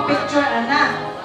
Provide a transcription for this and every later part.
picture, anak.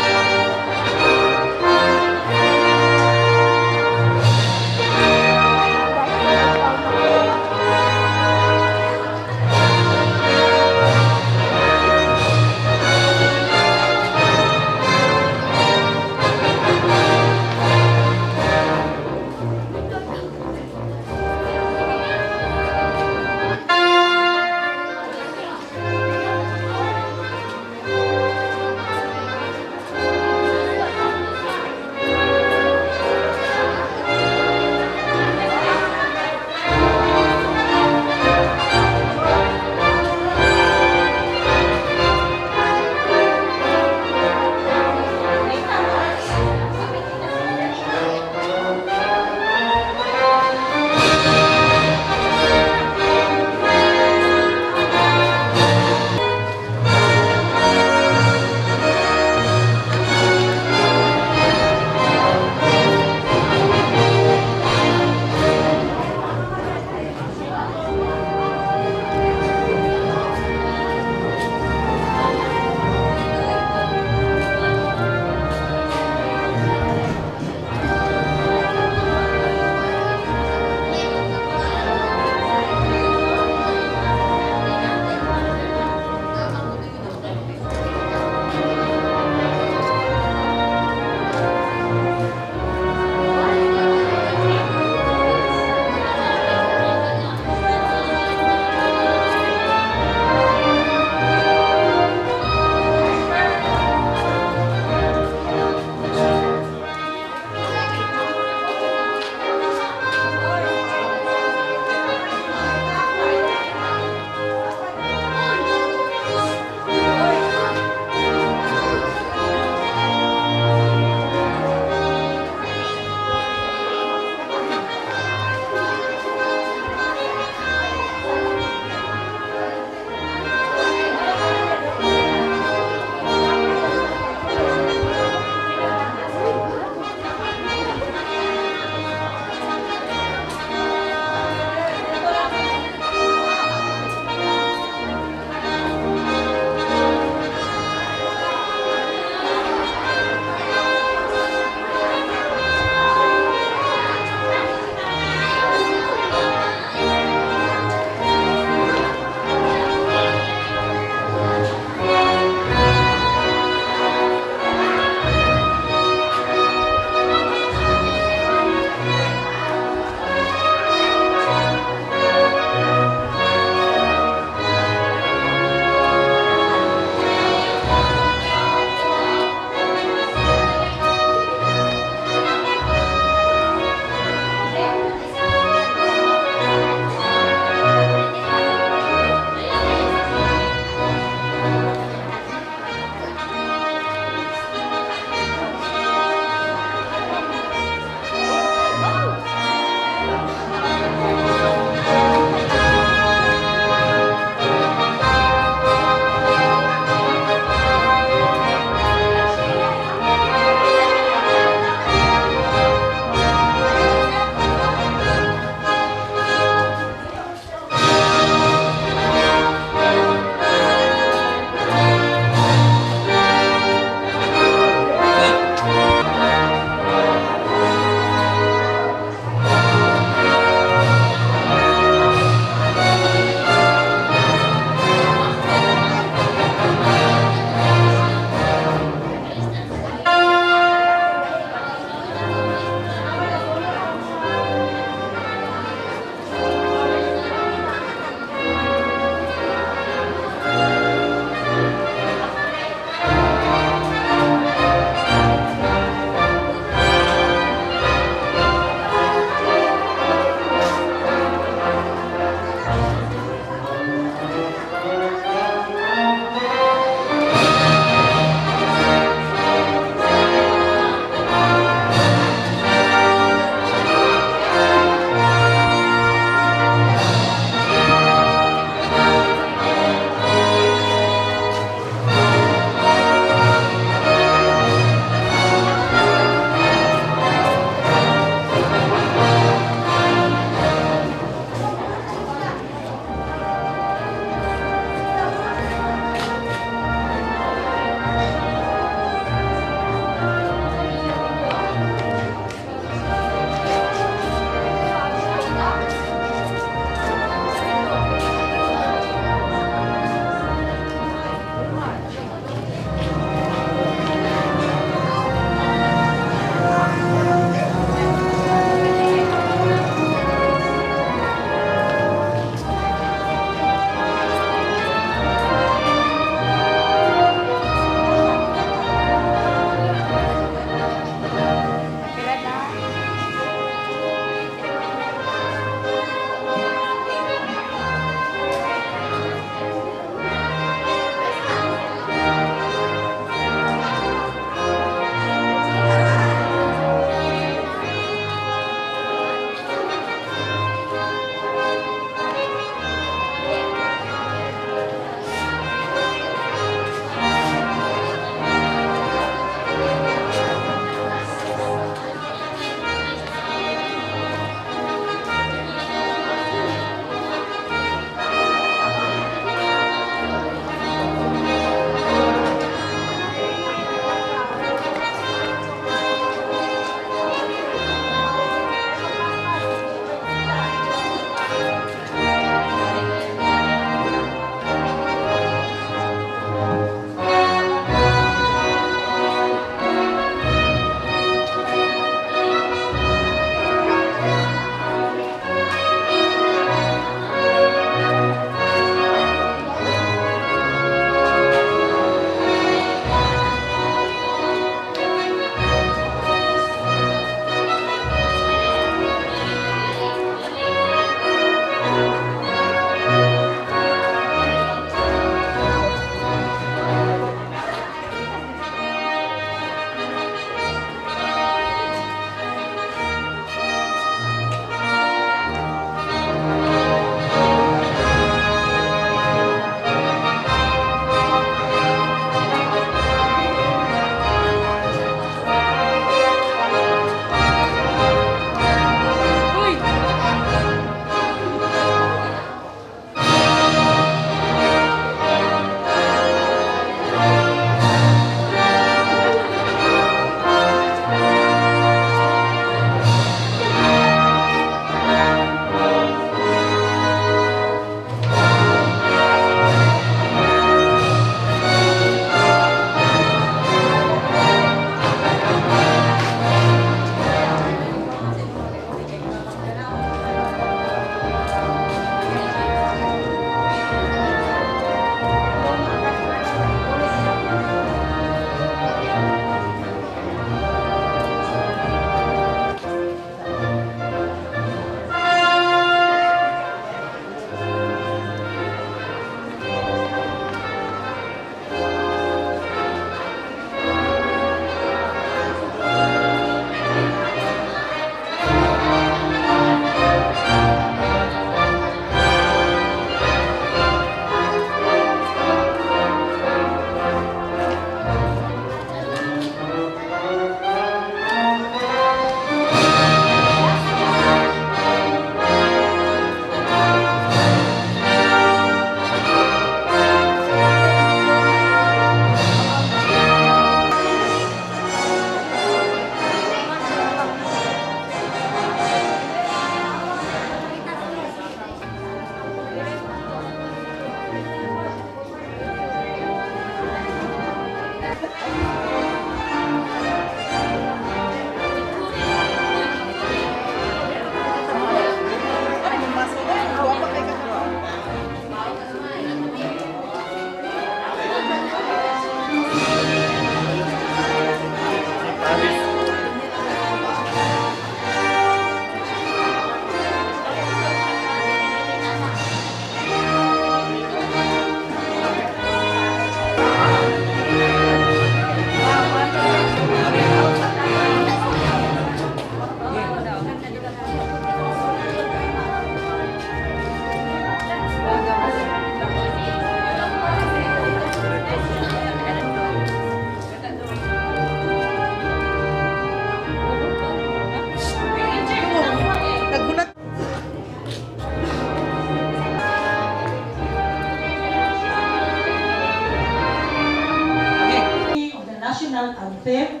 theme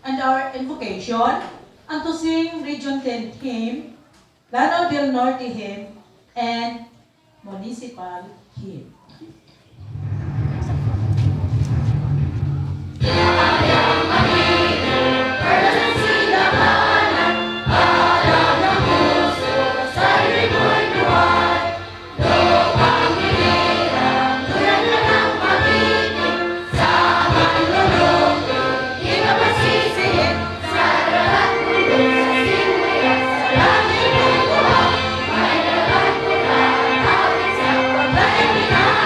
and our invocation, and to sing Region 10 hymn, Lanao del Norte hymn, and Municipal hymn. Sa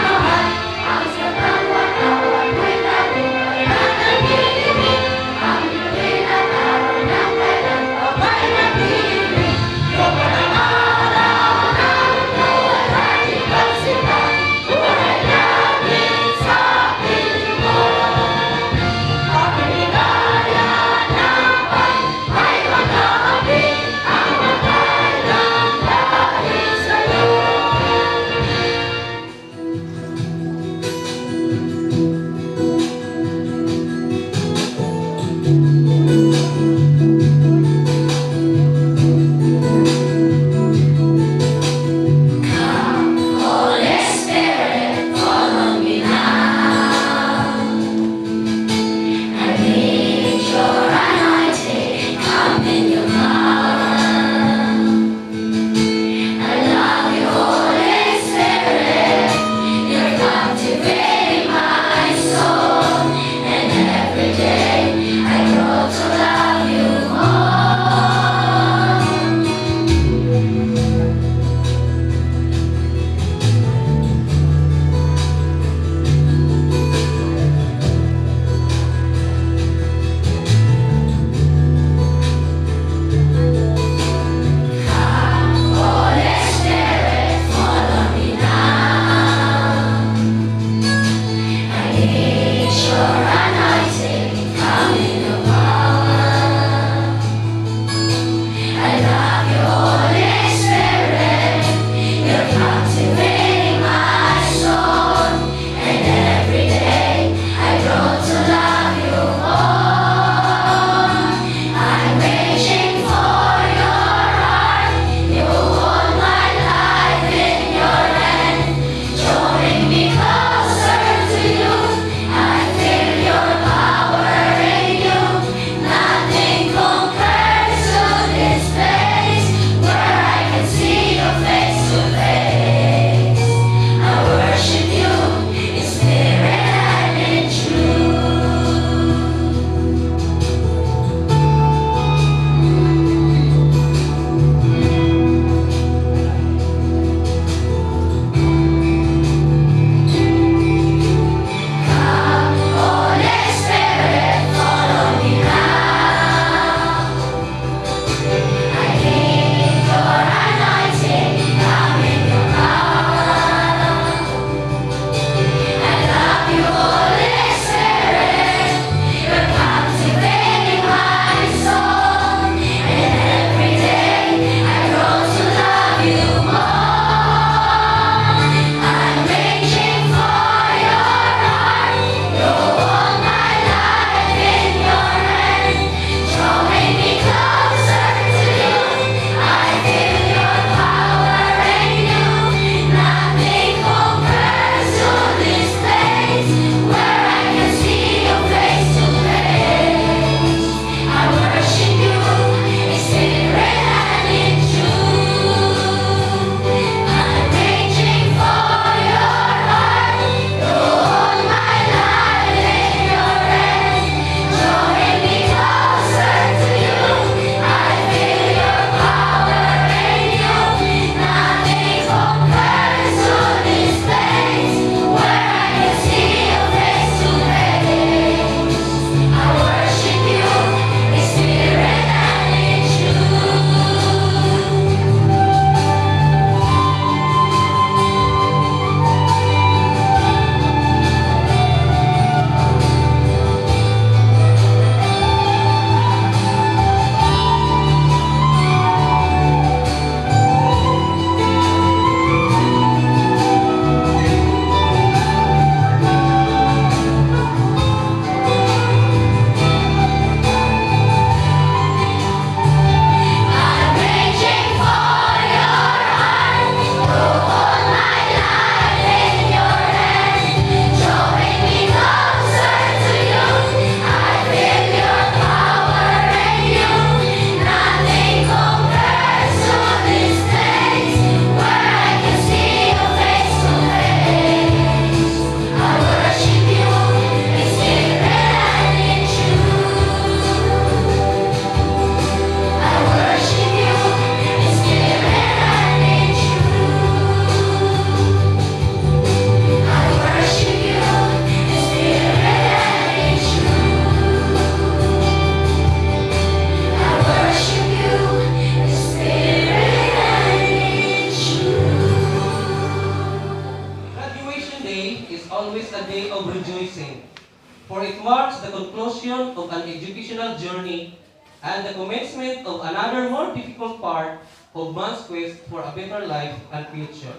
educational journey and the commencement of another more difficult part of man's quest for a better life and future.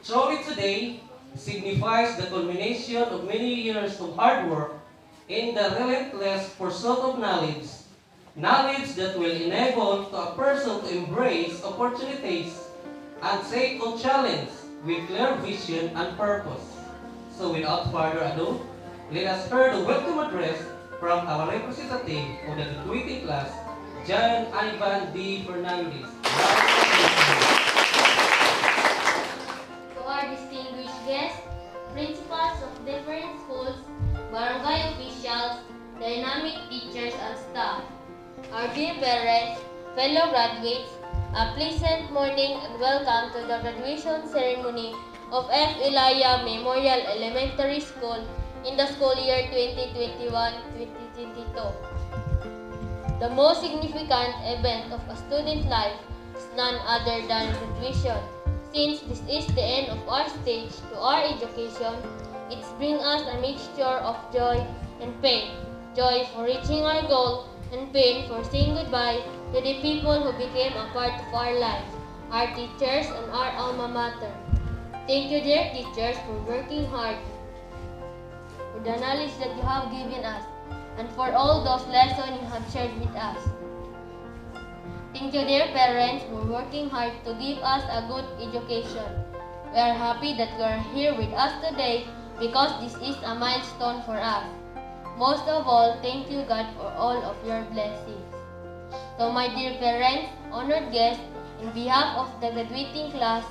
Truly today signifies the culmination of many years of hard work in the relentless pursuit of knowledge, knowledge that will enable to a person to embrace opportunities and take on challenge with clear vision and purpose. So without further ado, let us hear the welcome address from our representative of the graduating class, John Ivan D. Fernandez. To our distinguished guests, principals of different schools, barangay officials, dynamic teachers and staff, our dear parents, fellow graduates, a pleasant morning and welcome to the graduation ceremony of F. Ylaya Memorial Elementary School in the school year 2021-2022. The most significant event of a student life is none other than graduation. Since this is the end of our stage to our education, it brings us a mixture of joy and pain. Joy for reaching our goal and pain for saying goodbye to the people who became a part of our lives, our teachers and our alma mater. Thank you, dear teachers, for working hard, for the knowledge that you have given us, and for all those lessons you have shared with us. Thank you, dear parents, for working hard to give us a good education. We are happy that you are here with us today because this is a milestone for us. Most of all, thank you, God, for all of your blessings. So, my dear parents, honored guests, in behalf of the graduating class,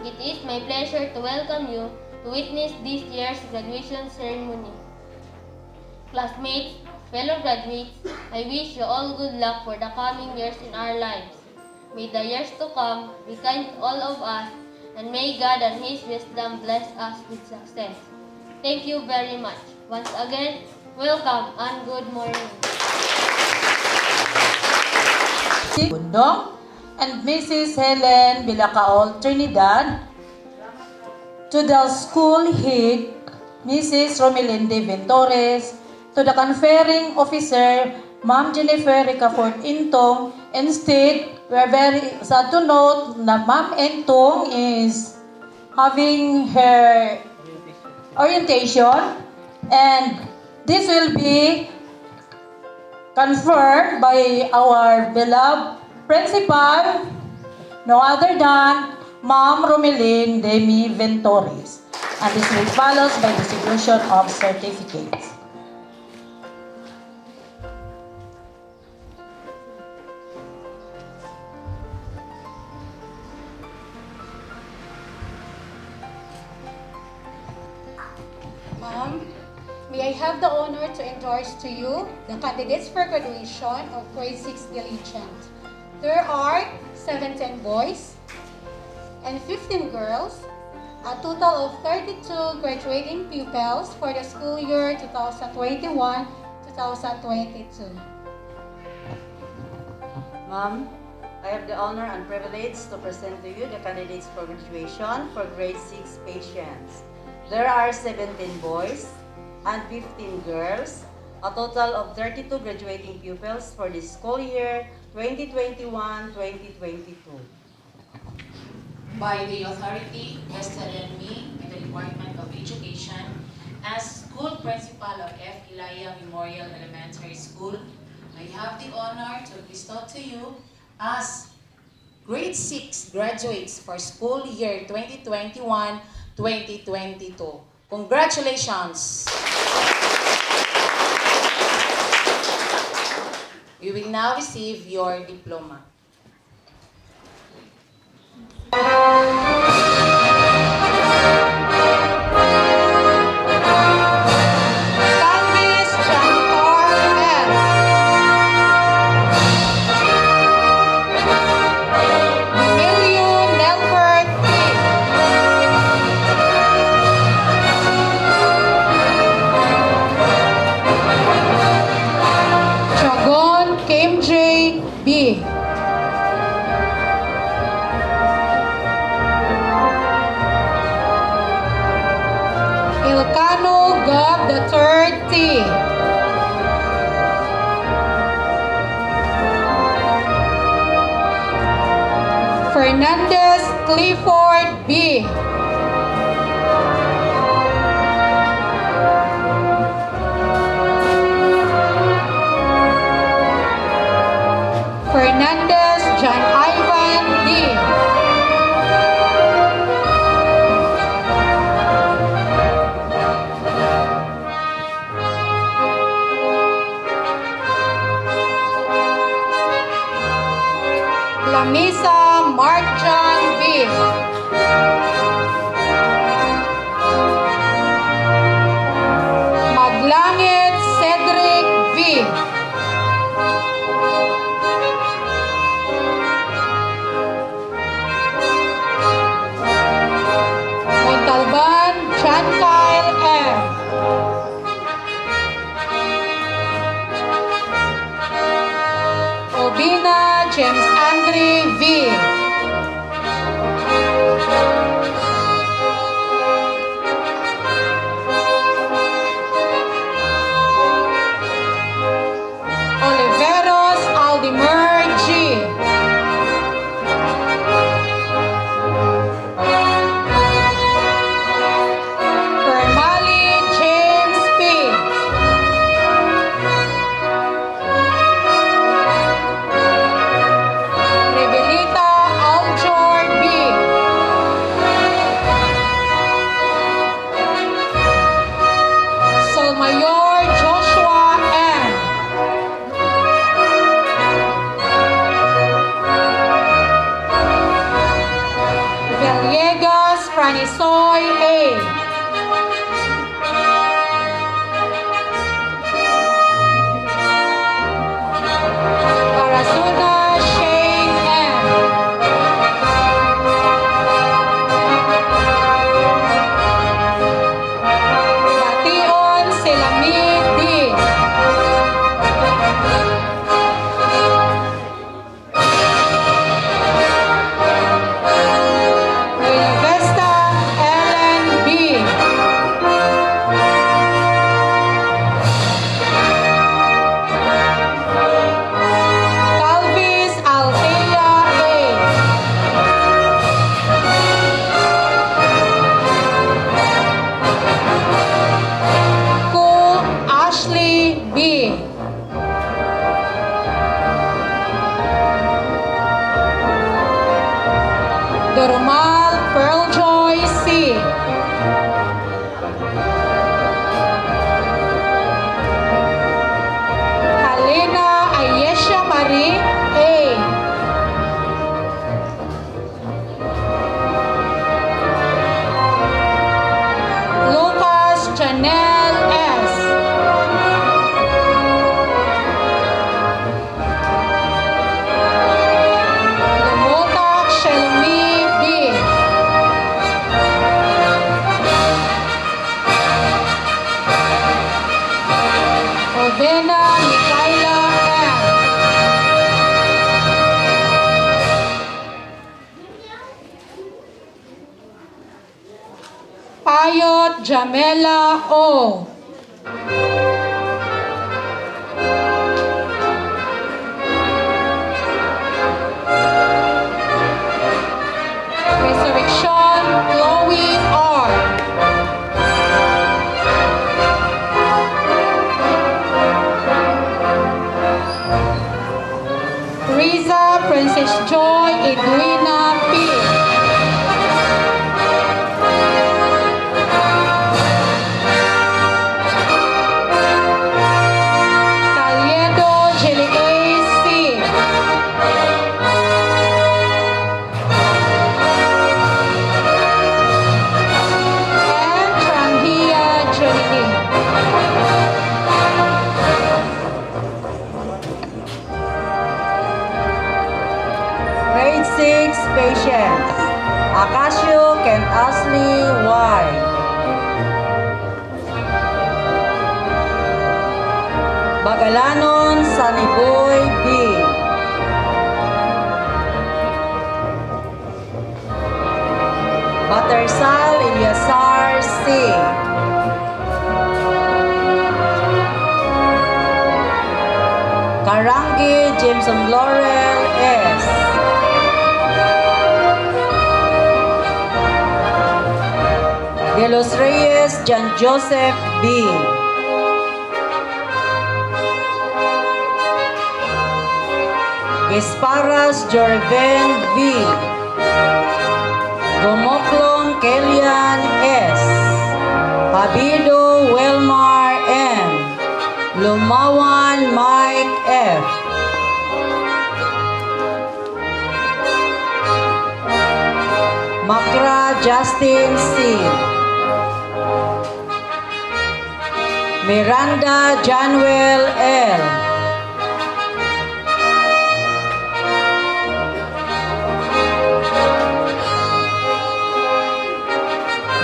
it is my pleasure to welcome you to witness this year's graduation ceremony. Classmates, fellow graduates, I wish you all good luck for the coming years in our lives. May the years to come be kind to all of us, and may God and His wisdom bless us with success. Thank you very much. Once again, welcome and good morning. Bundong and Mrs. Helen Bilacaol Trinidad, to the school head, Mrs. Romelinde Ventores, to the conferring officer, Ma'am Jennifer Ricafort Intong. Instead, we are very sad to note that Ma'am Intong is having her orientation, and this will be conferred by our beloved principal, no other than Ma'am Romelin Demi Ventores. And this will be followed by distribution of certificates. Ma'am, may I have the honor to endorse to you the candidates for graduation of grade 6 diligent. There are 17 boys and 15 girls, a total of 32 graduating pupils for the school year 2021-2022. Ma'am, I have the honor and privilege to present to you the candidates for graduation for grade 6 patients. There are 17 boys and 15 girls, a total of 32 graduating pupils for the school year 2021-2022. By the authority vested in me in the Department of Education as school principal of F. Ylaya Memorial Elementary School, I have the honor to bestow to you as grade 6 graduates for school year 2021-2022. Congratulations! You will now receive your diploma. B. Fernandez Clifford B. Fernandez John Ivan D. Lamisa Mark John B. Maglangit Cedric V. Montalban John Kyle M. Obina James Andre V. Oliveros Aldimer G. Permali James P. Rebelita Aljor B. Solmayor Joshua M. Villegas Franisoy A. Barasuna Shane M. Bation Selami D. Buenavesta Ellen B. Calvis Althea A. Cool Ashley B. Doromal Pearljoy C. Helena Ayesha Marie A. Lucas Janelle S. Lumotak Shelmi B. Ovena Mikaela M. Payot Jamela O. Resurrection Chloe R. Riza Princess Joy Edwina P. Taliedo Jelly A. C. And Trangia Jolie. Grade 6 patients. Akasio Kent Ashley Y. Bagalanon Saniboy B. Batersal Ilyasar C. Karangi Jameson Laurel S. De los Reyes John Joseph B. Esparas Jorven V. Gomoclong Kelian S. Habido Welmar M. Lumawan Mike F. Makra Justin C. Miranda Januel L.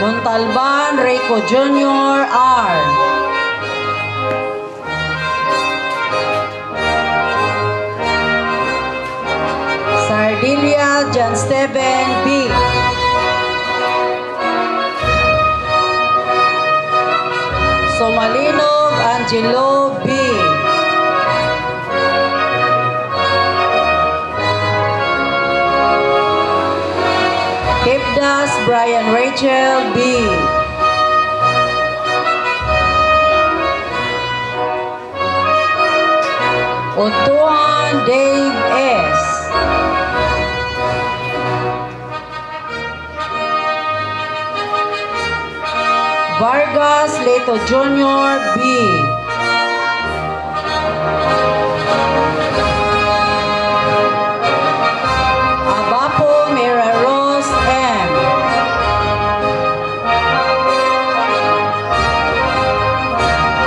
Montalban Rico Jr. R. Sardilia John Steven B. Somalinog Angelo B. Hipdas Brian Rachel B. Otuan Dave S. Vargas Leto Jr. B. Abapo Mira Rose M.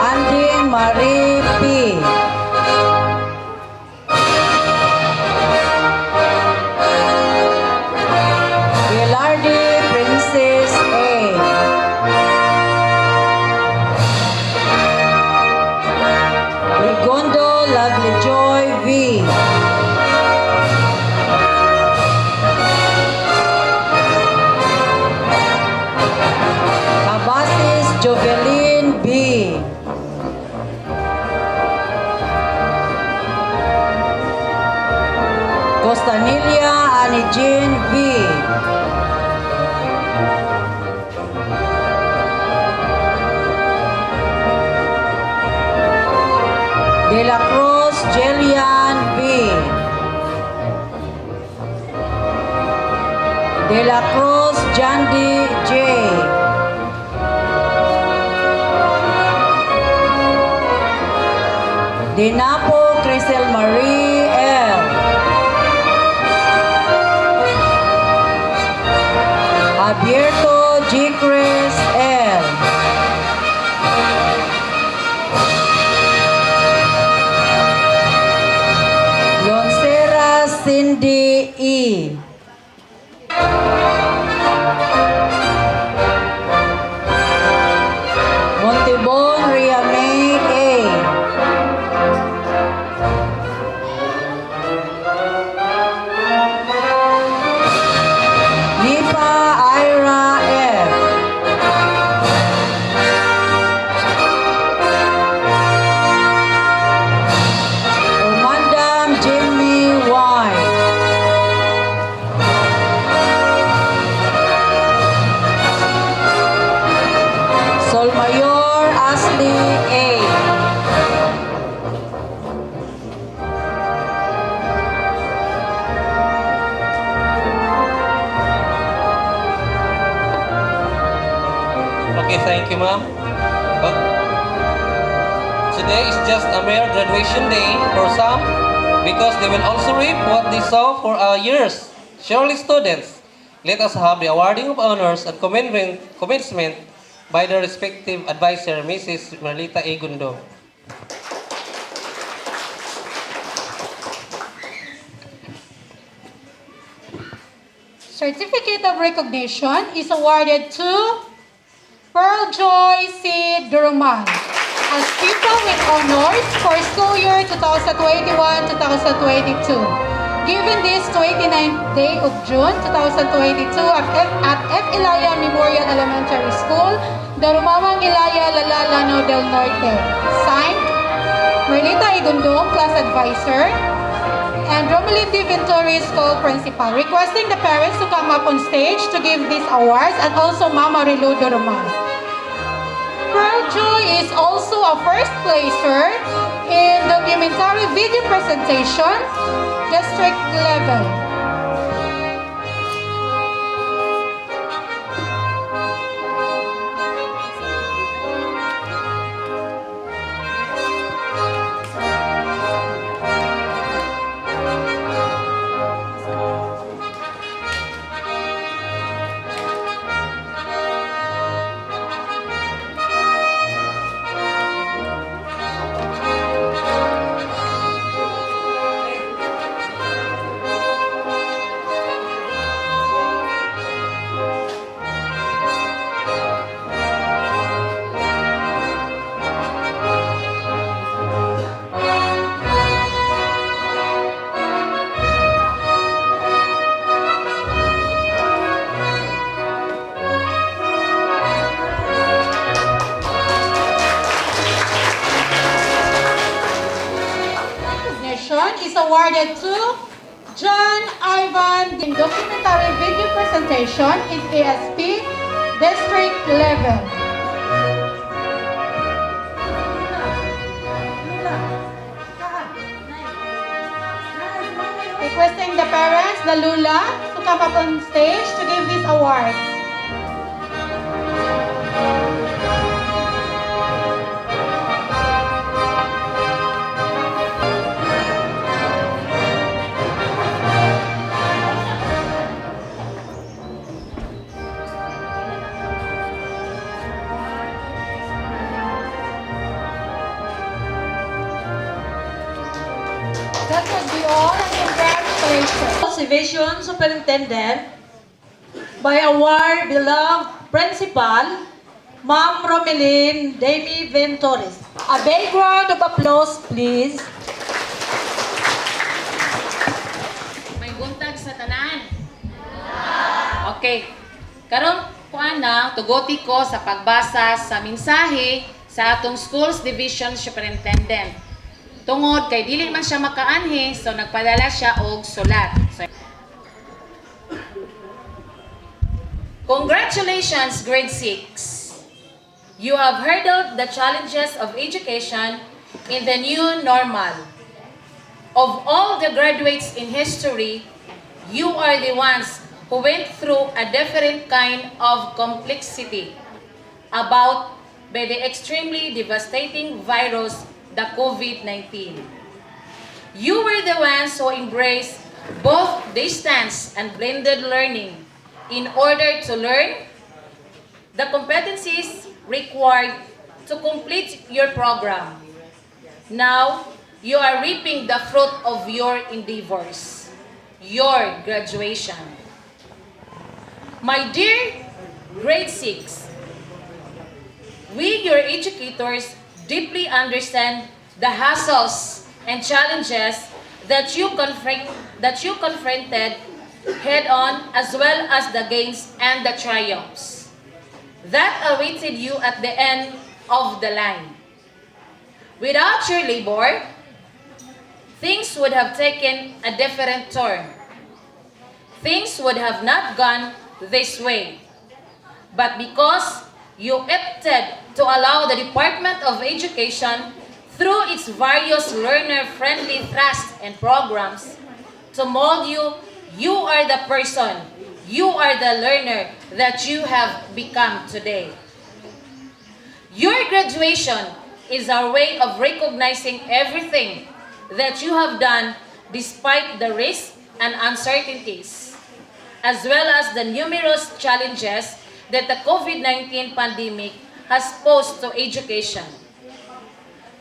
Anding Marie P. Gilardi Princess A. Rigondo Lovely Joy V. Cabasis Jovelyn B. Costanilla Anijin V. De la Cruz Jelian B. De la Cruz Jandy J. De Napo Crisel Marie L. Abierto G. Chris L. Lonsera Cindy E. Montebon Ria May A. Nipa Ira F. Umandam Jimmy Y. Solmayor Ashley A. Okay, thank you, ma'am. But today is just a mere graduation day for some because they will also reap what they sow for years. Surely, students, let us have the awarding of honors and commencement by the respective advisor, Mrs. Marlita A. Gundo. Certificate of recognition is awarded to Pearl Joy C. Duruman as pupil with honors for school year 2021-2022. Given this 29th day of June 2022 at F. Ylaya Memorial Elementary School, Darumawang Ylaya, Lalano del Norte. Signed, Marlita Igundong, Class Advisor, and Romelin D. Venturi School Principal, requesting the parents to come up on stage to give these awards, and also Mama Rilu Duruman. Pearl Joy is also a first placer in documentary video presentation, district level. Is awarded to John Ivan in documentary video presentation in ASP district level. Requesting the parents, the Lula, to come up on stage to give these awards. That would be all, and congratulations. Division Superintendent by our beloved Principal, Ma'am Romelin Demi Ventores. A big round of applause, please. May buntag sa tanan. Okay. Karon kuan na tugoti ko sa pagbasa sa mensahe sa atong Schools Division Superintendent. Tungod kay dili man siya makaanhi, so nagpadala siya og sulat. So, congratulations, grade 6. You have hurdled the challenges of education in the new normal. Of all the graduates in history, you are the ones who went through a different kind of complexity about by the extremely devastating virus, the COVID-19. You were the ones who embraced both distance and blended learning in order to learn the competencies required to complete your program. Now, you are reaping the fruit of your endeavors, your graduation. My dear grade 6, we, your educators, deeply understand the hassles and challenges that you confronted head-on, as well as the gains and the triumphs that awaited you at the end of the line. Without your labor, things would have taken a different turn. Things would have not gone this way. But because you opted to allow the Department of Education, through its various learner-friendly trusts and programs, to mold you, you are the person, you are the learner that you have become today. Your graduation is our way of recognizing everything that you have done despite the risks and uncertainties, as well as the numerous challenges that the COVID-19 pandemic has posed to education.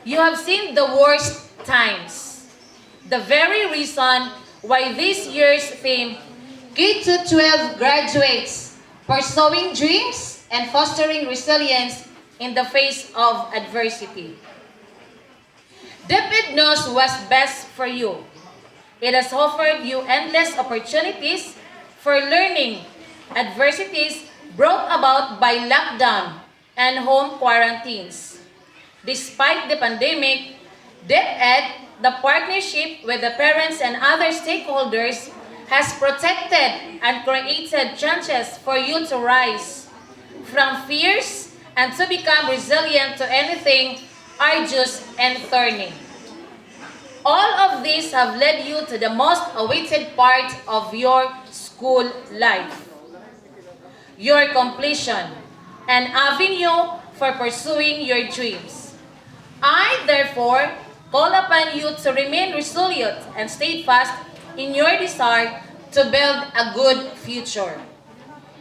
You have seen the worst times, the very reason why this year's theme, K-12 graduates, pursuing dreams and fostering resilience in the face of adversity. DepEd knows what's best for you. It has offered you endless opportunities for learning, adversities brought about by lockdown and home quarantines. Despite the pandemic, DepEd the partnership with the parents and other stakeholders has protected and created chances for you to rise from fears and to become resilient to anything arduous and thorny. All of these have led you to the most awaited part of your school life, your completion, an avenue for pursuing your dreams. I, therefore, call upon you to remain resolute and steadfast in your desire to build a good future.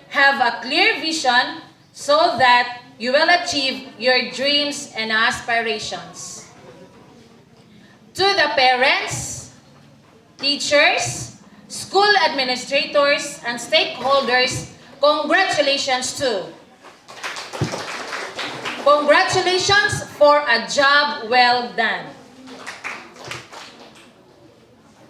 Have a clear vision so that you will achieve your dreams and aspirations. To the parents, teachers, school administrators, and stakeholders, congratulations too. Congratulations for a job well done.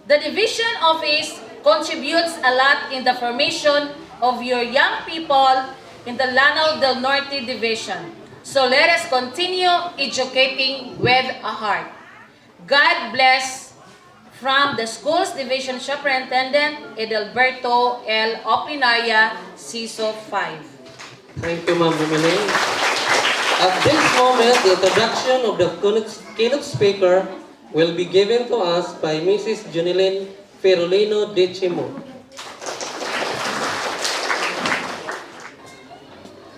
The division office contributes a lot in the formation of your young people in the Lanao del Norte division. So let us continue educating with a heart. God bless from the Schools Division Superintendent Edelberto L. Opinaya, CISO 5. Thank you, Ma'am Romeline. At this moment, the introduction of the keynote speaker will be given to us by Mrs. Junilyn Ferolino Decimo.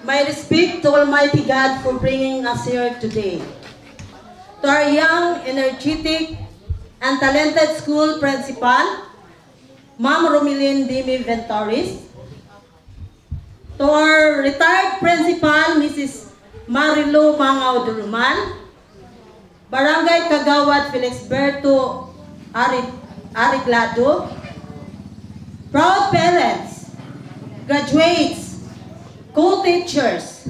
My respect to Almighty God for bringing us here today. To our young, energetic, and talented school principal, Ma'am Romeline Dimi Ventoris. To our retired principal, Mrs. Marilo Mangao Duruman, Barangay Kagawad Felixberto Ariglado, proud parents, graduates, co-teachers,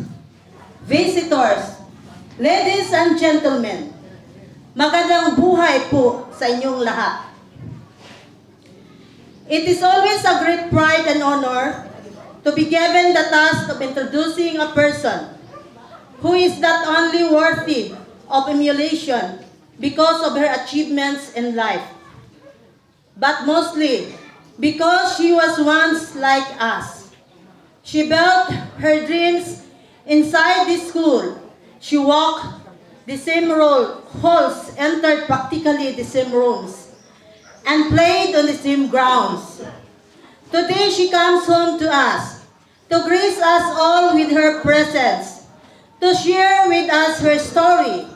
visitors, ladies and gentlemen, magandang buhay po sa inyong lahat. It is always a great pride and honor to be given the task of introducing a person who is not only worthy of emulation because of her achievements in life, but mostly because she was once like us. She built her dreams inside this school. She walked the same halls, entered practically the same rooms, and played on the same grounds. Today she comes home to us, to grace us all with her presence, to share with us her story,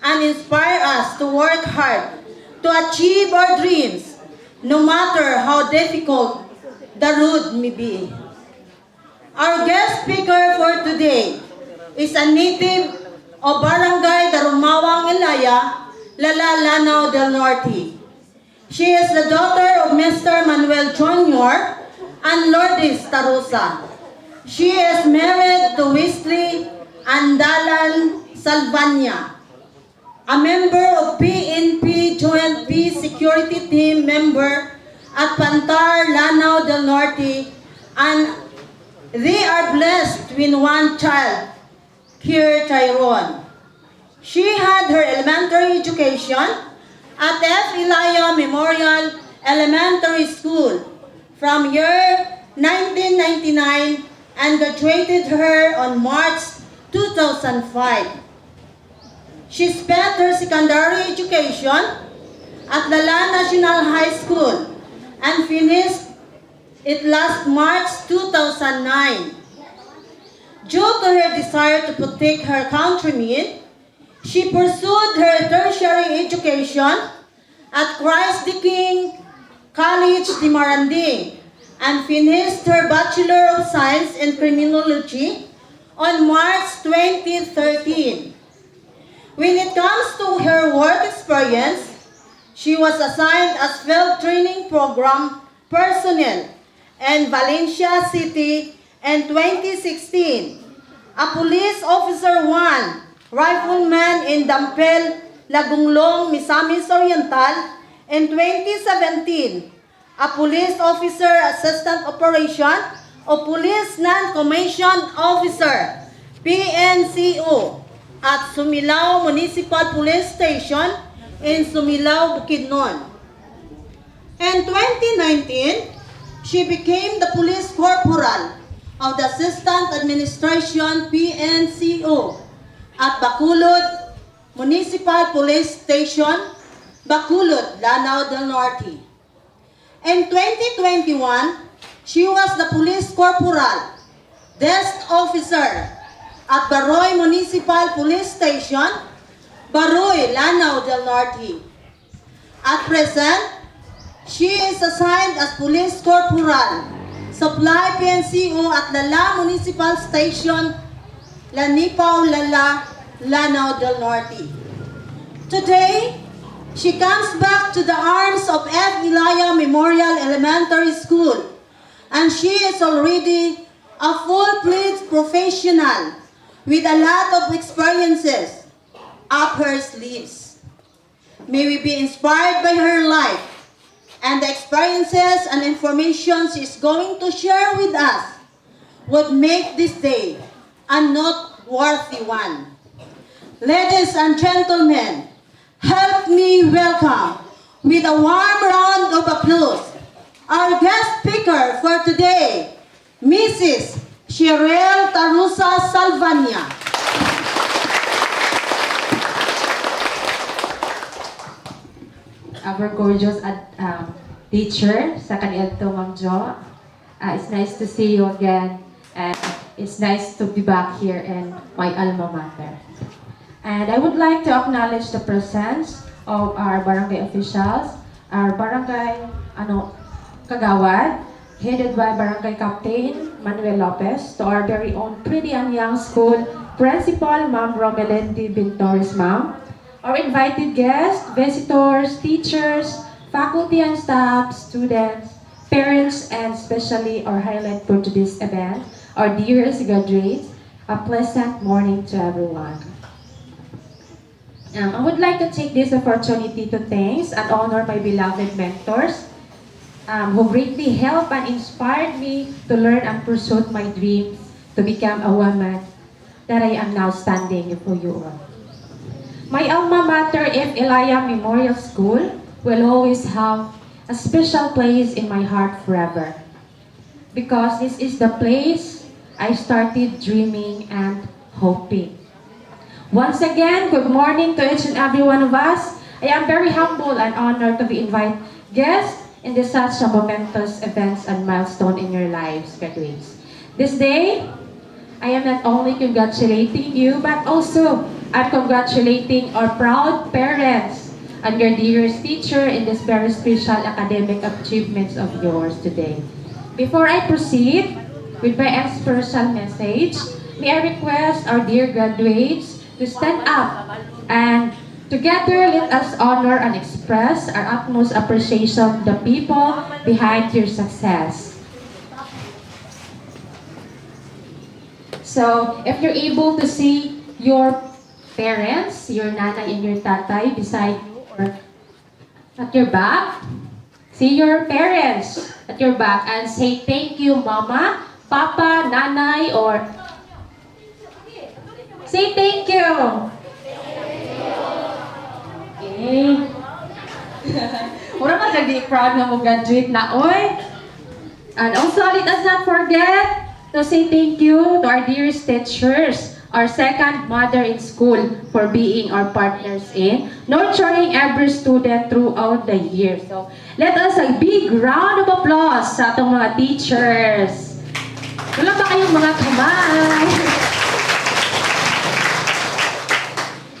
and inspire us to work hard to achieve our dreams, no matter how difficult the road may be. Our guest speaker for today is a native of Barangay Darumawang, Ylaya, Lanao del Norte. She is the daughter of Mr. Manuel Jr. and Lourdes Tarusa. She is married to Wesley Andalan Salvania, a member of PNP Joint Peace Security Team member at Pantar, Lanao del Norte, and they are blessed with one child, Kier Tyrone. She had her elementary education at F. Ylaya Memorial Elementary School from year 1999 and graduated her on March 2005. She spent her secondary education at Lala National High School and finished it last March 2009. Due to her desire to protect her countrymen, she pursued her tertiary education at Christ the King College de Maranding and finished her Bachelor of Science in Criminology on March 2013. When it comes to her work experience, she was assigned as field training program personnel in Valencia City in 2016, a police officer 1, rifleman in Dampel, Lagunglong, Misamis Oriental in 2017, a police officer assistant operation o police non-commissioned officer, PNCO, at Sumilao Municipal Police Station in Sumilao, Bukidnon. In 2019, she became the police corporal of the Assistant Administration PNCO at Bacolod Municipal Police Station, Bacolod, Lanao del Norte. In 2021, she was the police corporal, desk officer at Baroy Municipal Police Station, Baroy, Lanao del Norte. At present, she is assigned as police corporal, supply PNCO at Lala Municipal Station, Lanipaw, Lala, Lanao del Norte. Today, she comes back to the arms of Ylaya Memorial Elementary School, and she is already a full-fledged professional with a lot of experiences up her sleeves. May we be inspired by her life and the experiences and information she is going to share with us would make this day a noteworthy one. Ladies and gentlemen, help me welcome with a warm round of applause our guest speaker for today, Mrs. Cheryl Tarusa Salvania. Our gorgeous teacher sa kanilto, Ma'am Jo. It's nice to see you again, and it's nice to be back here in my alma mater. And I would like to acknowledge the presence of our barangay officials, our barangay kagawad, headed by Barangay Captain Manuel Lopez, to our very own pretty and young school principal, Ma'am Romelyn D. Bintoris, Ma'am, our invited guests, visitors, teachers, faculty and staff, students, parents, and especially our highlight for today's event, our dearest graduates, a pleasant morning to everyone. I would like to take this opportunity to thank and honor my beloved mentors who greatly helped and inspired me to learn and pursue my dreams to become a woman that I am now standing before you all. My alma mater, Ylaya Memorial School, will always have a special place in my heart forever, because this is the place I started dreaming and hoping. Once again, good morning to each and every one of us. I am very humble and honored to be invited guests in this such a momentous events and milestone in your lives, graduates. This day, I am not only congratulating you, but also I'm congratulating our proud parents and your dearest teacher in this very special academic achievements of yours today. Before I proceed with my inspirational message, may I request our dear graduates to stand up, and together let us honor and express our utmost appreciation to the people behind your success. So, if you're able to see your parents, your nanay and your tatay beside you or at your back, see your parents at your back and say thank you, mama, papa, nanay, or say thank you. Okay. Mura ka jadi proud na mo graduate na, oy. And also, let us not forget to say thank you to our dearest teachers, our second mother in school, for being our partners in nurturing every student throughout the year. So, let us a big round of applause sa atong mga teachers. Wala ba kayong mga kamay?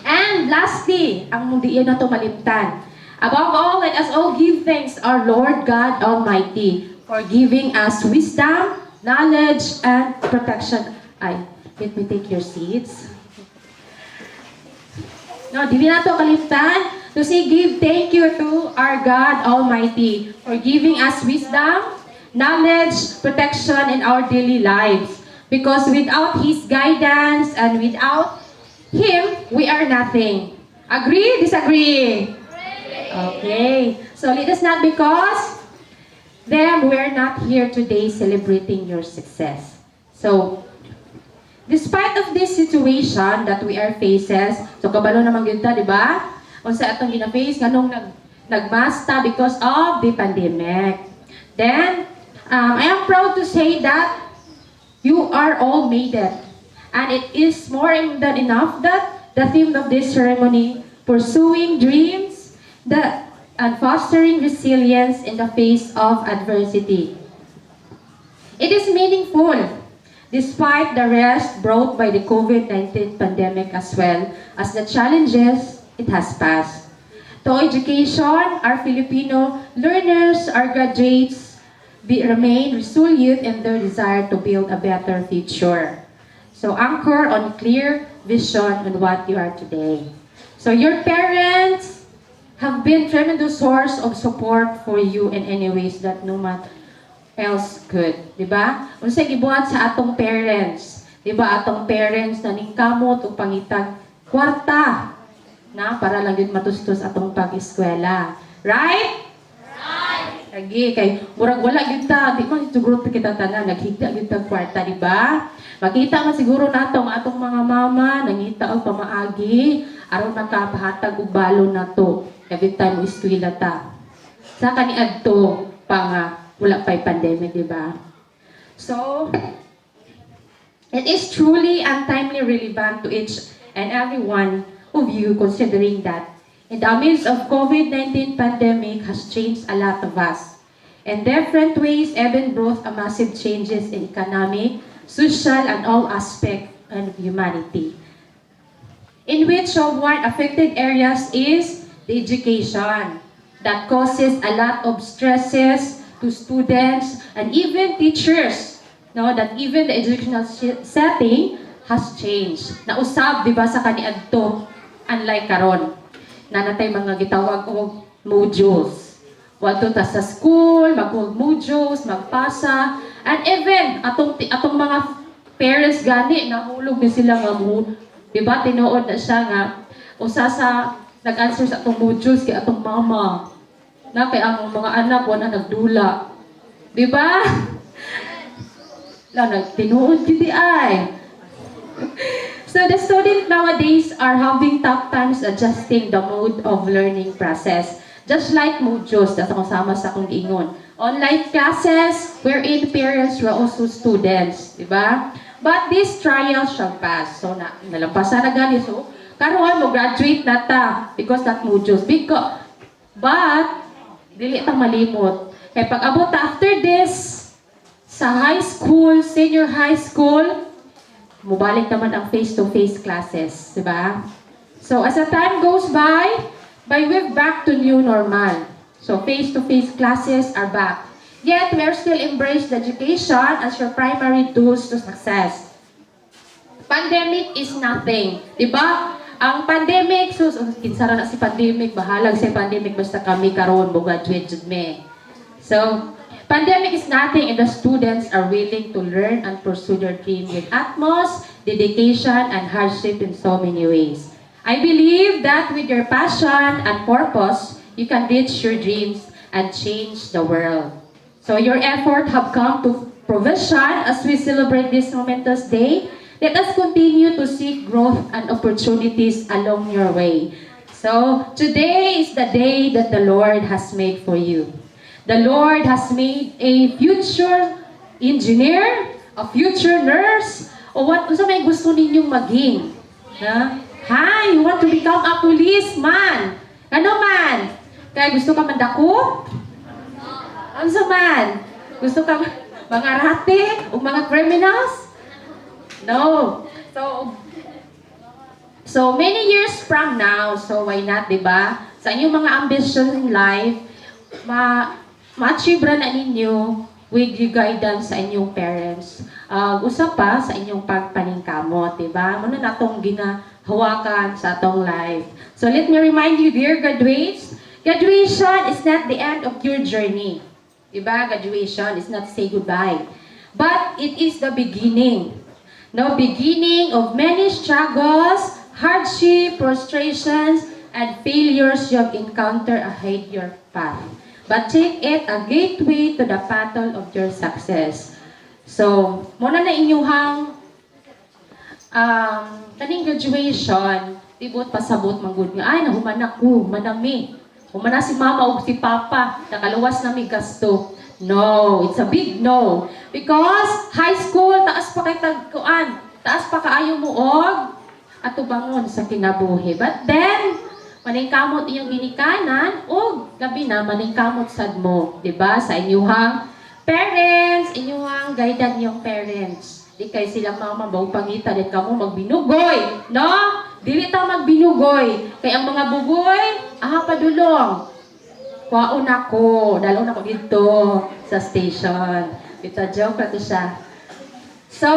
And lastly, ang mundi na to malimtan. Above all, let us all give thanks our Lord God Almighty for giving us wisdom, knowledge, and protection. Let me take your seats. No, dili na to kalimtan to say give thank you to our God Almighty for giving us wisdom, knowledge, protection in our daily lives. Because without His guidance and without Him, we are nothing. Agree? Disagree? Okay. So let us not because then we're not here today celebrating your success. So, despite of this situation that we are faces, so kabalo naman yun ta, di ba? unsa atong gina-face nganong nagmasta because of the pandemic. Then, I am proud to say that you are all made it. And it is more than enough that the theme of this ceremony, pursuing dreams and fostering resilience in the face of adversity. It is meaningful, despite the rest brought by the COVID-19 pandemic as well as the challenges it has passed. To education, our Filipino learners, our graduates, remain resolute in their desire to build a better future. So anchor on clear vision on what you are today. So your parents have been tremendous source of support for you in any ways that no one else could. Diba? Unsay gibuhat sa atong parents. Diba? Atong parents na ningkamot o pangitag kwarta na para lang yun matustos atong pag-eskwela. Right? Lagi kay murag wala gyud ta, di man siguro kita tanan naghigda gyud ta kwarta, di ba? Makita man siguro nato ang atong mga mama nangita og pamaagi aron makapahatag og balon nato every time mo eskwela ta. Sa kaniadto pa nga wala pay pandemic, di ba? So it is truly and timely relevant to each and every one of you considering that in the midst of COVID-19 pandemic has changed a lot of us. In different ways, even brought a massive changes in economic, social, and all aspects of humanity. In which of one affected areas is the education that causes a lot of stresses to students and even teachers. No, that even the educational setting has changed. Nausab, di ba, sa kaniadto, unlike karon na natay mga gitawag og modules. Wadto ta sa school, mag-og modules, magpasa, and even atong mga parents gani nahulog ni sila nga mo, di ba tinuod na siya nga usa sa nag-answer sa atong modules kay atong mama. Na kay ang mga anak wala nagdula. Di ba? La nagtinuod gid ay. So the students nowadays are having tough times adjusting the mode of learning process. Just like modules, that's akong sama sa akong giingon. Online classes, wherein parents were also students, di ba? But this trial shall pass. So nalampasan na gani. So karon mo graduate na ta because that modules. But dili ta malimot. Kay pag abot after this sa high school, senior high school, mubalik naman ang face-to-face classes, di ba? So, as the time goes by we're back to new normal. So, face-to-face classes are back. Yet, we are still embrace the education as your primary tools to success. Pandemic is nothing, di ba? Ang pandemic, kinsara na si pandemic, bahalag sa pandemic, basta kami karon mo graduate jud me. So, pandemic is nothing and the students are willing to learn and pursue their dream with utmost dedication and hardship in so many ways. I believe that with your passion and purpose, you can reach your dreams and change the world. So your effort have come to fruition as we celebrate this momentous day. Let us continue to seek growth and opportunities along your way. So today is the day that the Lord has made for you. The Lord has made a future engineer, a future nurse, o what unsa may gusto ninyong maging. Ha? Hi, you want to become a policeman. Ano man? Kaya gusto ka mandako? Unsa man? Gusto ka mga rate o mga criminals? No. So many years from now, so why not, di ba? Sa inyong mga ambition in life, ma-achieve na ninyo with your guidance sa inyong parents. Usap pa sa inyong pagpaningkamot, diba? Muna natong ginahawakan sa atong life. So let me remind you, dear graduates, graduation is not the end of your journey. Diba? Graduation is not say goodbye. But it is the beginning. The beginning of many struggles, hardship, frustrations, and failures you have encountered ahead your path. But take it a gateway to the battle of your success. So, muna na inyuhang kaning graduation, tibot pasabot manggod nga, ay nahumanak ko, manami. Humana si mama o si papa, nakaluwas na may gasto. No, it's a big no. Because high school, taas pa kay tagkuan, taas pa kaayo mo og atubangon sa kinabuhi. But then, maningkamot iyong ginikanan o gabi na maningkamot sad mo, di ba? Sa inyuhang parents, inyuhang guidan yung parents. Di kay sila mama baw pangita din kamo magbinugoy, no? Dili ta magbinugoy. Kay ang mga bugoy, padulong. Kwaon ako, dalon ako dito sa station. It's a joke na to siya. So,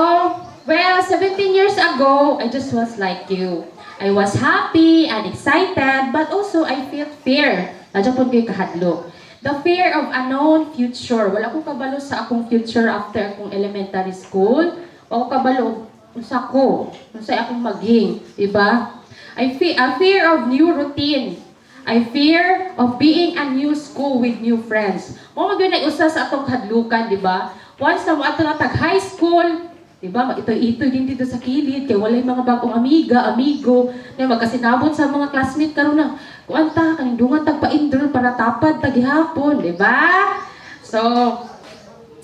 well, 17 years ago, I just was like you. I was happy and excited, but also I felt fear. Nadya po kayo kahadlok. The fear of unknown future. Wala akong kabalo sa akong future after akong elementary school. O kabalo sa ko, sa akong maging, diba? I fear of new routine. I fear of being a new school with new friends. Mo magyud usa sa atong hadlukan, diba? Once na mo ato na high school, diba? Ito din dito sa kilid kay walay mga bagong amigo na magkasinabot sa mga classmate karon na kuanta kanindungan tagpa-enroll para tapad tagihapon, diba?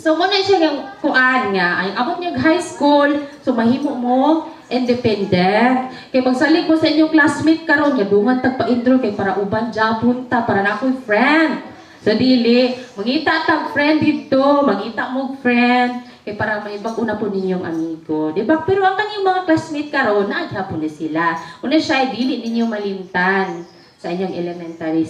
So muna siya yung kuan nga, ay abot niya high school, so mahimo mo independent. Kay pagsalig mo sa inyong classmate karon nga dungan tagpa-enroll kay para uban japon ta para na ako'y friend. So dili, mangita tag friend dito, mangita mo friend kay para may una po ninyong amigo. Di ba? Pero ang kanyang mga classmate karon na hapon na sila. Una siya dili ninyo malimtan sa inyong elementary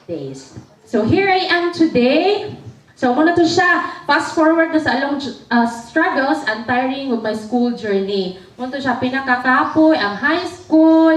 days. So here I am today. So, muna to siya. Fast forward na sa along struggles and tiring of my school journey. Muna to siya pinakakapoy, ang high school,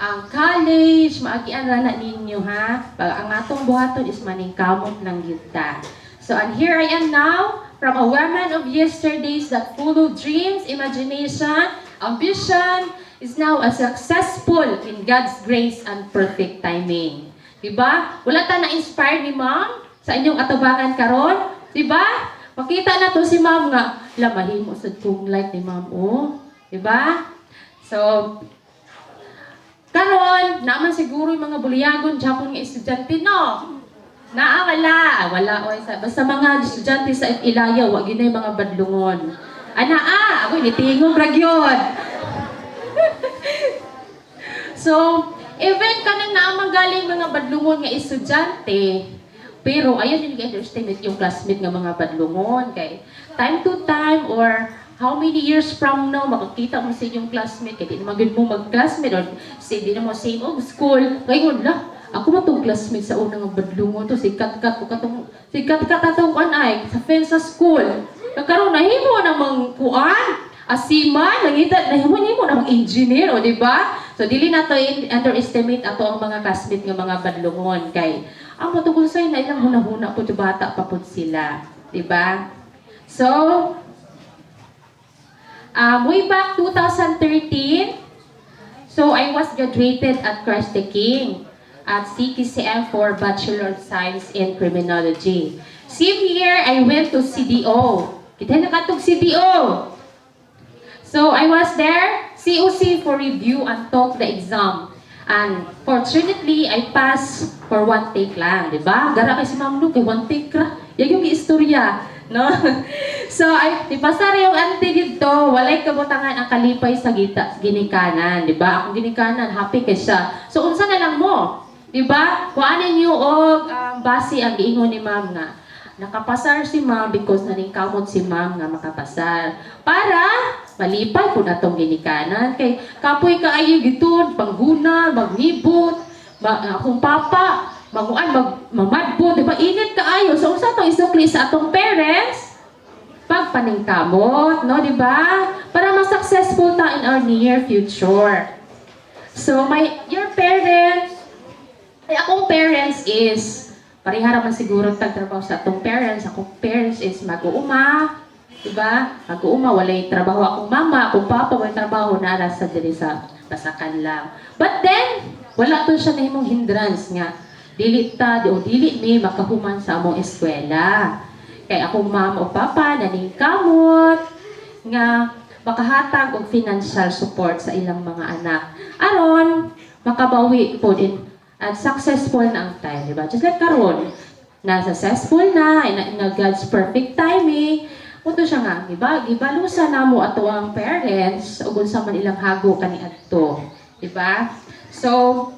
ang college, maagian rana ninyo ha. Ang atong buhaton is maningkamot ng yuta. So, and here I am now, from a woman of yesterdays that full of dreams, imagination, ambition, is now a successful in God's grace and perfect timing. Diba? Wala ta na-inspire ni ma'am sa inyong atubangan karon, di ba? Makita na to si ma'am nga, lamahin mo sa kung like ni ma'am, oh. Di ba? So, karon, naman siguro yung mga buliyagon, Japon nga estudyante, no? Wala, oy. Basta mga estudyante sa Ylaya, wag yun na yung mga badlungon. Ako, nitingong ragyod. So, even kanang naamagaling mga badlungon nga estudyante, pero ayun yung underestimate yung classmate nga mga badlungon kay time to time or how many years from now makakita mo sa inyong classmate kay di naman mo mag-classmate or say di na mo same of school ngayon la ako man tong classmate sa unang badlungon to sikat atong anay sa fence sa school nagkaroon na himo namang kuan asima nangita na himo namang engineer o di ba so dili na to underestimate ato ang mga classmate nga mga badlungon kay ang matungkol sa'yo na ilang huna-huna po bata pa po sila. Diba? So, way back 2013, so I was graduated at Christ the King at CKCM for Bachelor of Science in Criminology. Same year, I went to CDO. Kita na katong CDO. So, I was there, COC for review and talk the exam. And fortunately, I passed for one take lang, di ba? Gara kay si Ma'am Lu, kay one take ra. Yan yung istorya, no? So, ipasar yung auntie dito, walay kabutangan ang kalipay sa ginikanan, di ba? Akong ginikanan, happy kay siya. So, unsa na lang mo? Di ba? Kuanin niyo og basi ang giingon ni Ma'am nga. Nakapasar si Ma'am because naningkamot si Ma'am nga makapasar. Para malipay po na itong ginikanan. Kay kapoy kaayo gitun, pangguna, magnibot, akong papa, mamadbot, di ba? Init kaayo. So, sa itong isukli sa atong parents, pagpaningkamot, no? Di ba? Para mas-successful ta in our near future. So, your parents, akong parents is parihara man siguro tagtrabaho sa atong parents. Akong parents is mag-uuma, diba? Mag-uuma, walay trabaho akong mama, akong papa, walay trabaho na alas sa diri sa pasakan lang. But then, wala to siya na himong hindrance nga. Dili mi makahuman sa among eskwela. Kay akong mama o papa naningkamot nga makahatag og financial support sa ilang mga anak. Aron, makabawi po din at successful na ang time, di ba? Just like karon, na successful na, in God's perfect timing, uto siya nga, di ba? Gibalusa na mo ato ang parents, ug unsa man ilang hago kaniadto, di ba? So,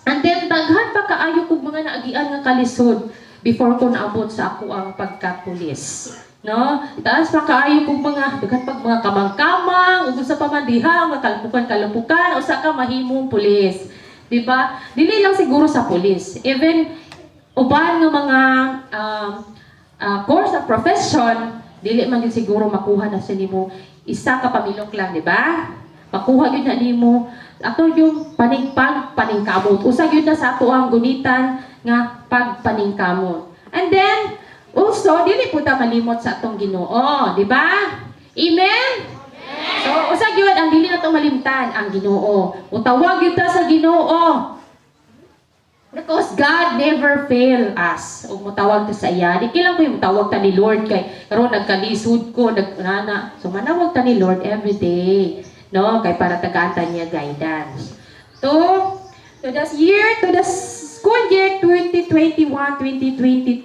and then daghan pa kaayo kog mga naagian nga kalisod before ko naabot sa ako ang pagkapulis. No? Taas pa kaayo kog mga daghan pag mga kamang-kamang, ug sa pamandiha, mga kalupukan, usa ka mahimong pulis. Di ba? Dili lang siguro sa pulis. Even uban nga mga course of profession, dili man yun siguro makuha na sa nimo isa ka pamilok lang, di ba? Makuha yun na nimo ato yung paningkamot. Usa yun na sa ato ang gunitan nga pagpaningkamot. And then also dili po ta malimot sa atong Ginoo, di ba? Amen? So usa gyud ang dili nato malimtan ang Ginoo. Utawag gyud ta sa Ginoo. Because God never fail us. O mutawag ta sa iya. Di kailan ko yung mutawag ta ni Lord kay karon nagkalisod ko, nagana. So manawag ta ni Lord every day. No, kay para tagaan niya guidance. To the school year 2021-2022,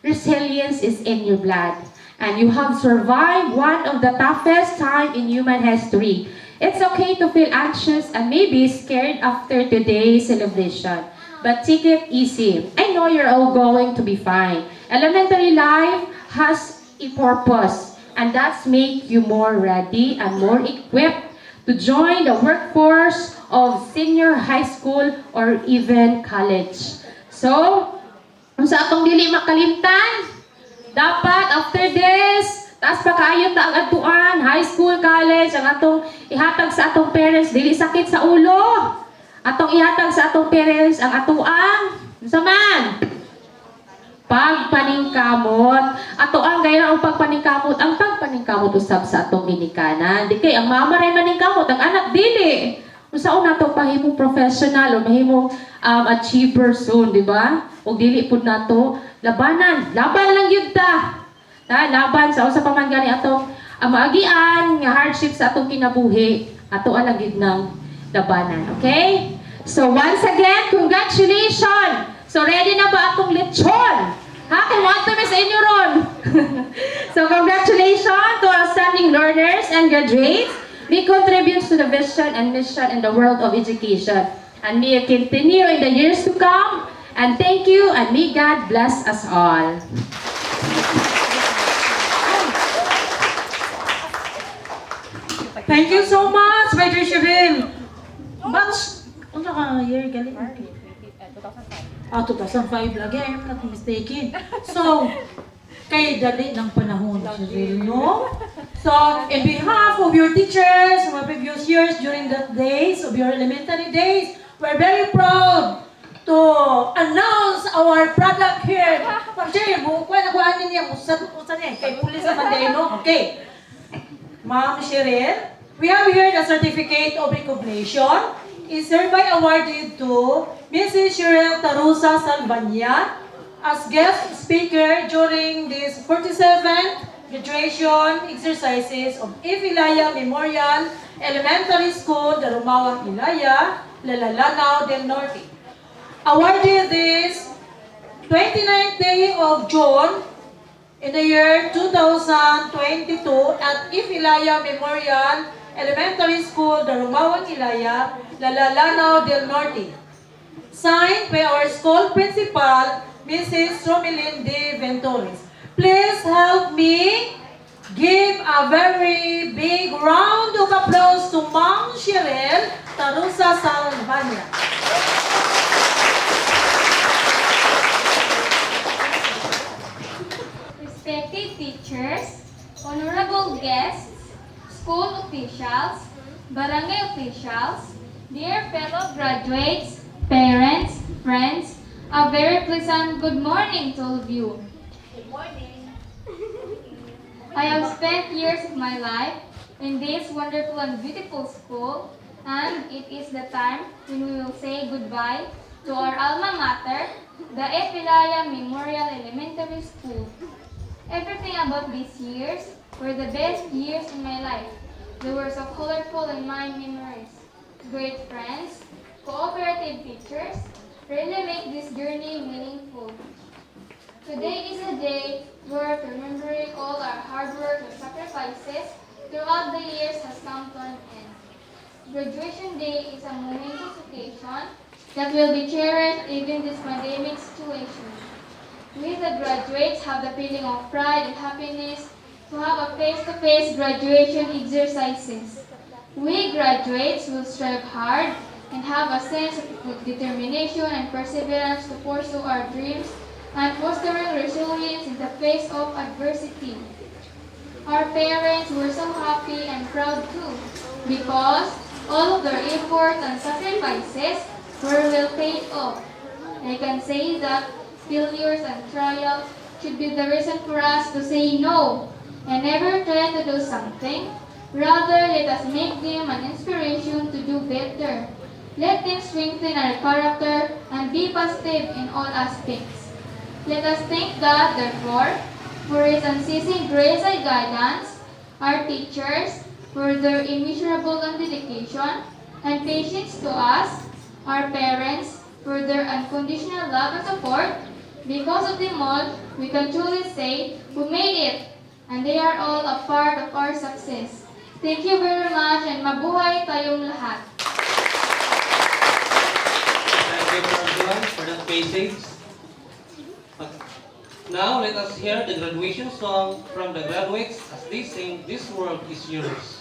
resilience is in your blood. And you have survived one of the toughest time in human history. It's okay to feel anxious and maybe scared after today's celebration. But take it easy. I know you're all going to be fine. Elementary life has a purpose, and that's make you more ready and more equipped to join the workforce of senior high school or even college. So, kung sa atong dili makalimtan, dapat after this, taas pa kaayo ta ang atuan, high school, college, ang atong ihatag sa atong parents, dili sakit sa ulo. Atong ihatag sa atong parents ang atuang sa man pagpaningkamot. Ato ang gaya ang pagpaningkamot, ang pagpaningkamot usab sa atong ginikanan. Di kay ang mama ray maningkamot, ang anak dili. Unsaon nato pahimong professional o mahimong achiever soon, di ba? O dili pud nato labanan. Laban lang gyud ta. Laban sa usa pa man gani atong maagian nga hardship sa atong kinabuhi. Ato lang gyud ng labanan. Okay? So once again, congratulations! So ready na ba akong lechon? Ha? Kung want to sa inyo ron. So congratulations to our outstanding learners and graduates. May contributes to the vision and mission in the world of education. And may it continue in the years to come. And thank you and may God bless us all. Thank you so much, Major Cheryl. Batch, ano ka year galing? 2005 lagi, I'm not mistaken. So, kay dali ng panahon, Cheryl, no? So, in behalf of your teachers, mga previous years during the days of your elementary days, we're very proud to announce our product here. Ma'am Cheryl, bukuan na kuhanin niya, usan niya, kay pulis naman din, no? Okay. Ma'am Cheryl, we have here the certificate of recognition is hereby awarded to Mrs. Cheryl Tarusa Salbanya as guest speaker during this 47th graduation exercises of Ylaya Memorial Elementary School, Darumawang Ylaya, Lalalanaw del Norte. Awarded this 29th day of June in the year 2022 at Ylaya Memorial Elementary School, Darumawang Ylaya, Lalalanaw del Norte. Signed by our school principal, Mrs. Romelyn de Ventores. Please help me give a very big round of applause to Ma'am Cheryl Tarusa Salbanya. Respected teachers, honorable guests, school officials, barangay officials, dear fellow graduates, parents, friends, a very pleasant good morning to all of you. Good morning. I have spent years of my life in this wonderful and beautiful school, and it is the time when we will say goodbye to our alma mater, the Ylaya Memorial Elementary School. Everything about these years were the best years in my life. They were so colorful in my memories. Great friends, cooperative teachers really make this journey meaningful. Today is a day worth remembering all our hard work and sacrifices throughout the years has come to an end. Graduation Day is a momentous occasion that will be cherished even this pandemic situation. We, the graduates, have the feeling of pride and happiness to have a face-to-face graduation exercises. We graduates will strive hard and have a sense of determination and perseverance to pursue our dreams and fostering resilience in the face of adversity. Our parents were so happy and proud too because all of their efforts and sacrifices were well paid off. I can say that failures and trials should be the reason for us to say no and never try to do something. Rather, let us make them an inspiration to do better. Let them strengthen our character and be positive in all aspects. Let us thank God, therefore, for His unceasing grace and guidance, our teachers, for their immeasurable dedication and patience to us, our parents, for their unconditional love and support. Because of them all, we can truly say, we made it, and they are all a part of our success. Thank you very much, and mabuhay tayong lahat. Thank you, everyone, for that message. Now, let us hear the graduation song from the graduates as they sing "This World Is Yours."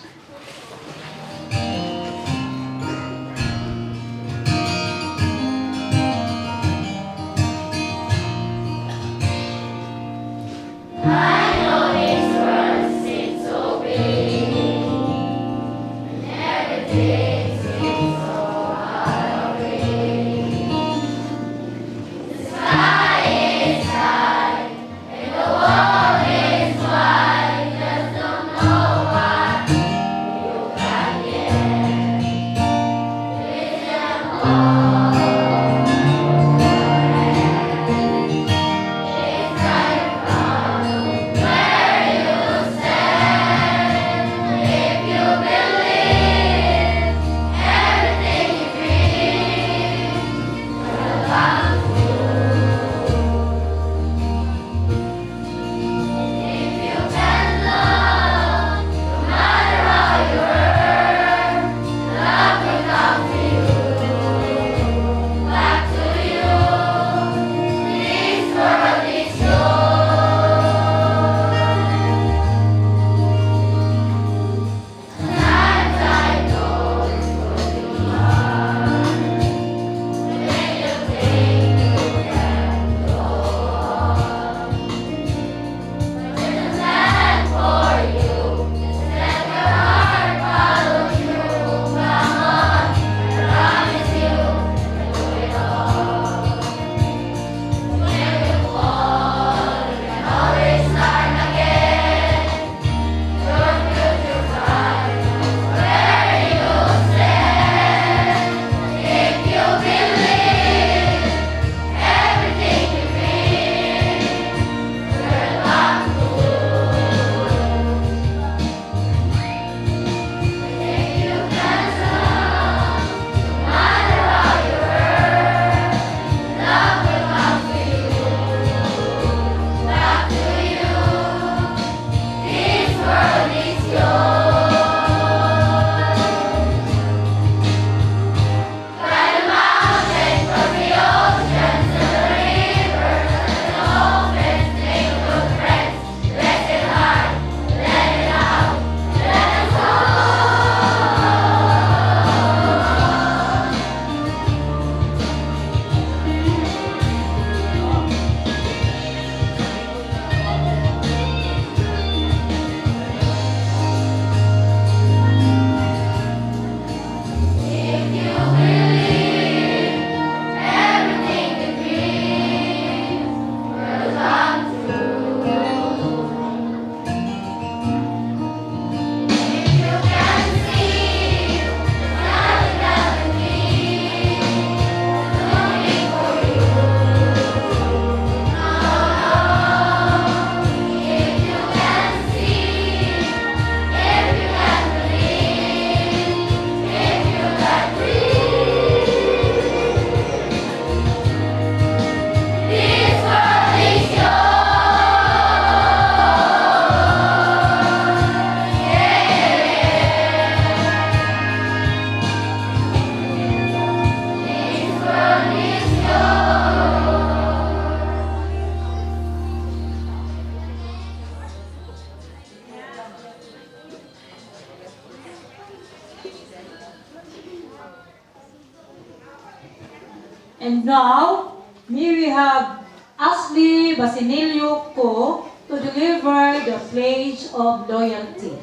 And now, may we have Ashley Basinilio Co to deliver the Pledge of Loyalty.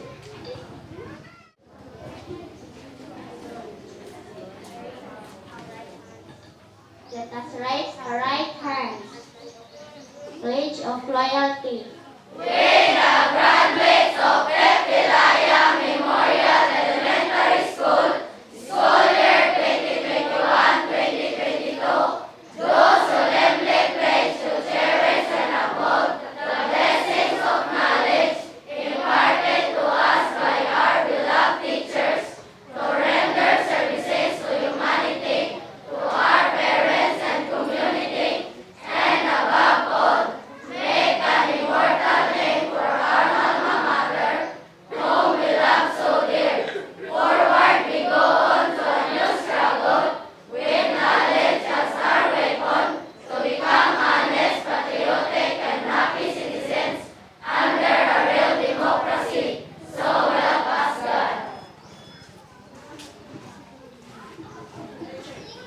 Let us raise our right hands. Pledge of loyalty.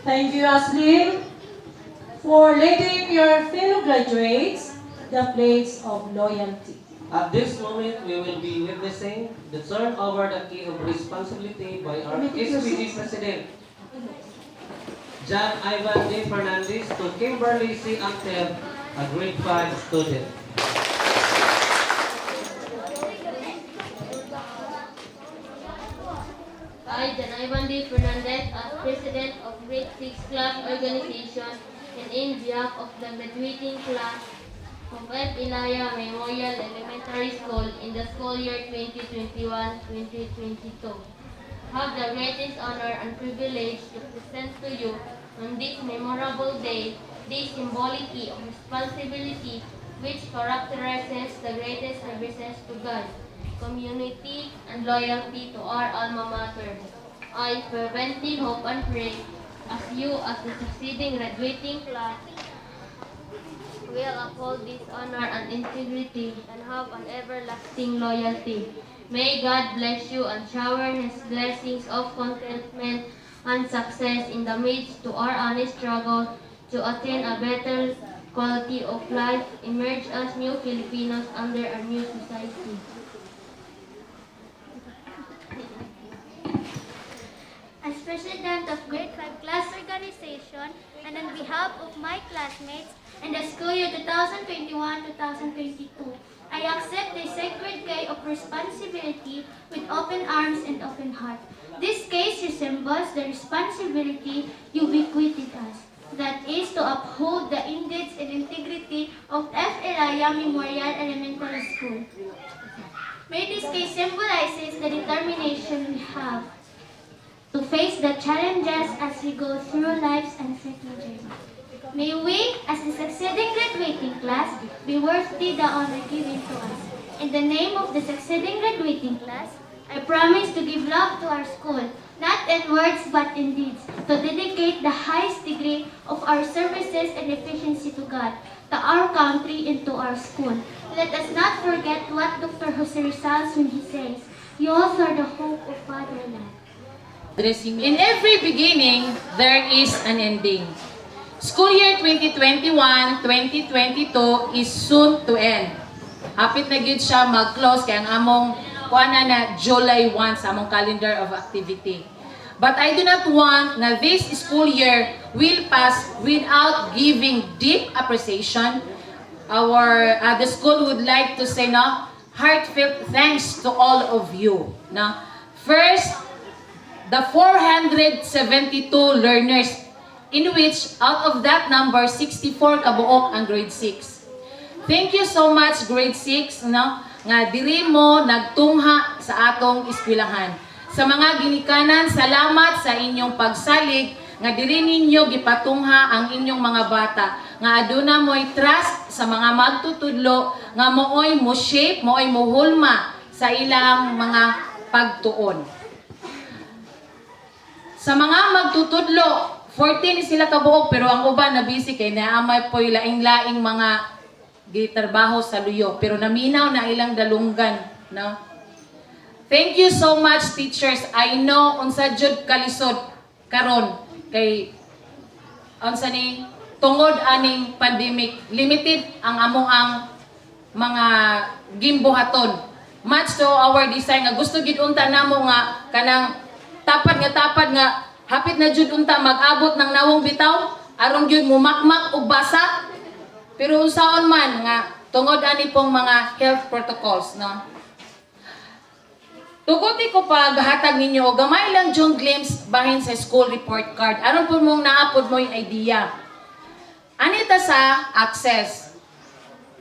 Thank you, Ashley, for leading your fellow graduates the Pledge of Loyalty. At this moment, we will be witnessing the turn over the key of responsibility by our SPG President, John Ivan D. Fernandez, to Kimberly C. Antel, a grade 5 student. I, John Ivan D. Fernandez, as President of Grade 6 Class Organization and in behalf of the graduating class of F. Ylaya Memorial Elementary School in the school year 2021-2022, have the greatest honor and privilege to present to you on this memorable day the symbolic key of responsibility which characterizes the greatest services to God, community, and loyalty to our alma mater. I fervently hope and pray as you, as the succeeding graduating class, will uphold this honor and integrity and have an everlasting loyalty. May God bless you and shower His blessings of contentment and success in the midst to our honest struggle to attain a better quality of life, emerge as new Filipinos under a new society. As President of Grade 5 Class Organization and on behalf of my classmates in the school year 2021-2022, I accept the sacred key of responsibility with open arms and open heart. This case resembles the responsibility you bequeathed us, that is to uphold the indices and integrity of F. Ylaya Memorial Elementary School. May this case symbolizes the determination we have to face the challenges as we go through life's uncertain journey. May we, as the succeeding graduating class, be worthy the honor given to us. In the name of the succeeding graduating class, I promise to give love to our school, not in words but in deeds, to dedicate the highest degree of our services and efficiency to God, to our country, and to our school. Let us not forget what Dr. Jose Rizal when he says, "You also are the hope of fatherland." In every beginning, there is an ending. School year 2021-2022 is soon to end. Hapit na gid siya mag-close kaya ang among kuana na July 1 sa among calendar of activity. But I do not want na this school year will pass without giving deep appreciation. The school would like to say heartfelt thanks to all of you. First, the 472 learners, in which out of that number, 64 kabuok ang grade 6. Thank you so much grade 6 nga diri mo nagtungha sa atong eskwelahan. Sa mga ginikanan, salamat sa inyong pagsalig nga diri ninyo gipatungha ang inyong mga bata nga aduna mo'y trust sa mga magtutudlo nga mooy mo shape, mooy mo hulma sa ilang mga pagtuon. Sa mga magtutudlo, 14 sila kabuok pero ang uban na busy kay naamay po laing-laing mga gitrabaho sa luyo pero naminaw na ilang dalunggan, Thank you so much teachers. I know unsa jud kalisod karon kay unsa ni tungod aning pandemic, limited ang among mga gimbuhaton. Much to our design nga gusto gid unta namo nga kanang tapad nga hapit na jud unta mag-abot ng nawong bitaw aron gyud mumakmak og basa. Pero unsaon man nga tungod ani pong mga health protocols, no? Tuguti ko pa gahatag ninyo og gamay lang jung glimpse bahin sa school report card aron po mong naapod mo yung idea. Anita sa access.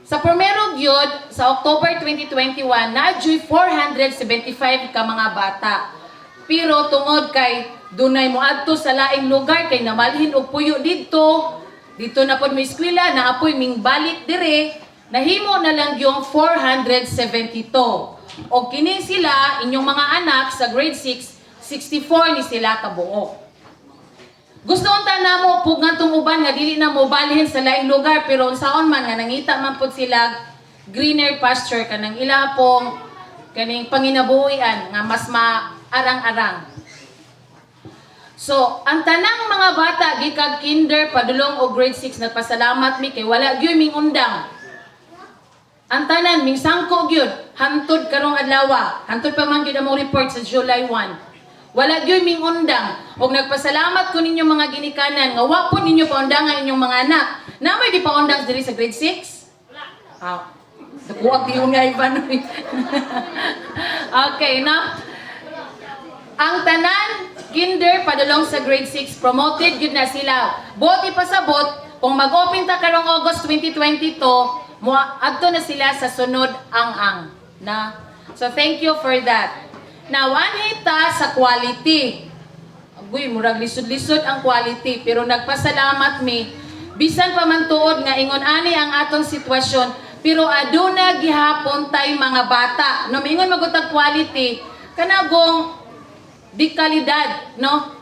Sa primero gyud sa October 2021 naadyoy 475 ka mga bata. Pero tungod kay dunay moadto sa laing lugar kay namalhin og puyo dito na pod may eskwela na apoy ming balik dire, nahimo na lang yung 472. O kini sila inyong mga anak sa grade 6, 64 ni sila kabuo. Gusto unta namo pug ngatong uban nga dili na mo balhin sa laing lugar pero unsaon man nga nangita man pud sila greener pasture kanang ila pong kaning panginabuhian nga mas maarang-arang. So, ang tanang mga bata gikag kinder padulong o grade 6 nagpasalamat mi kay wala gyud ming undang. Ang tanan ming sangko gyud hantud karong adlaw. Hantud pa man gyud among report sa July 1. Wala gyud ming undang og nagpasalamat ko ninyo mga ginikanan nga wa pod ninyo paundangan inyong mga anak. Namoy di paundang diri sa grade 6? Ah. Dakuha gyud nga Ivan. Okay, no? Ang tanan kinder padulong sa grade 6 promoted gyud na sila. Buot ipasabot kung mag-open ta karong August 2022 mo adto na sila sa sunod ang na. So thank you for that. Now anhita sa quality. Agoy murag lisod-lisod ang quality pero nagpasalamat mi bisan pa man tuod nga ingon ani ang atong sitwasyon pero aduna gihapon tay mga bata. No mingon magutag quality kanagong di kalidad, no?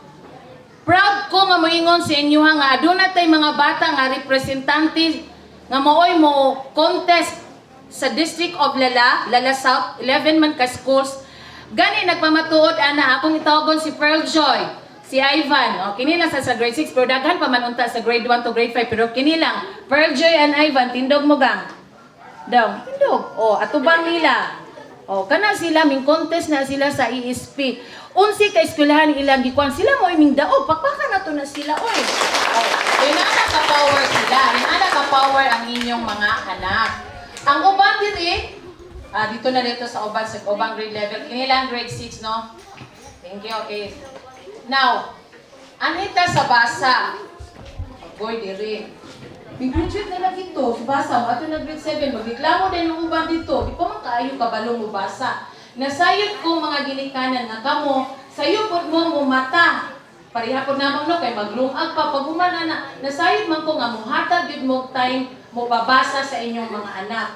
Proud ko nga moingon sa inyo nga aduna tay mga bata nga representante nga mooy mo contest sa District of Lala South, 11 man ka schools. Gani nagpamatuod ana akong itawagon si Pearl Joy, si Ivan. O kini lang sa grade 6 pero daghan pa man unta sa grade 1 to grade 5 pero kini lang Pearl Joy and Ivan tindog mo gang. Daw, tindog. O atubang nila. O kana sila ming contest na sila sa ESP. Unsi ka eskwelahan ilang gikuan sila mo iming daog pakpakan nato na sila oy. Inana ka power sila, inana ka power ang inyong mga anak. Ang uban diri dito na dito sa uban sa ubang grade level, kinilang grade 6 no. Thank you. Okay. Now, anita sa basa. Boy diri. Big-graduate na lang ito, sa basa, ato na grade 7, magreklamo din yung uban dito, di pa man kaayo kabalong mo basa. Nasayod ko mga ginikanan nga kamo, sayo pod mo mata. Pareha pod namang no kay maglungag pa pag humana na. Nasayod man ko nga muhatag gyud mo time mo babasa sa inyong mga anak.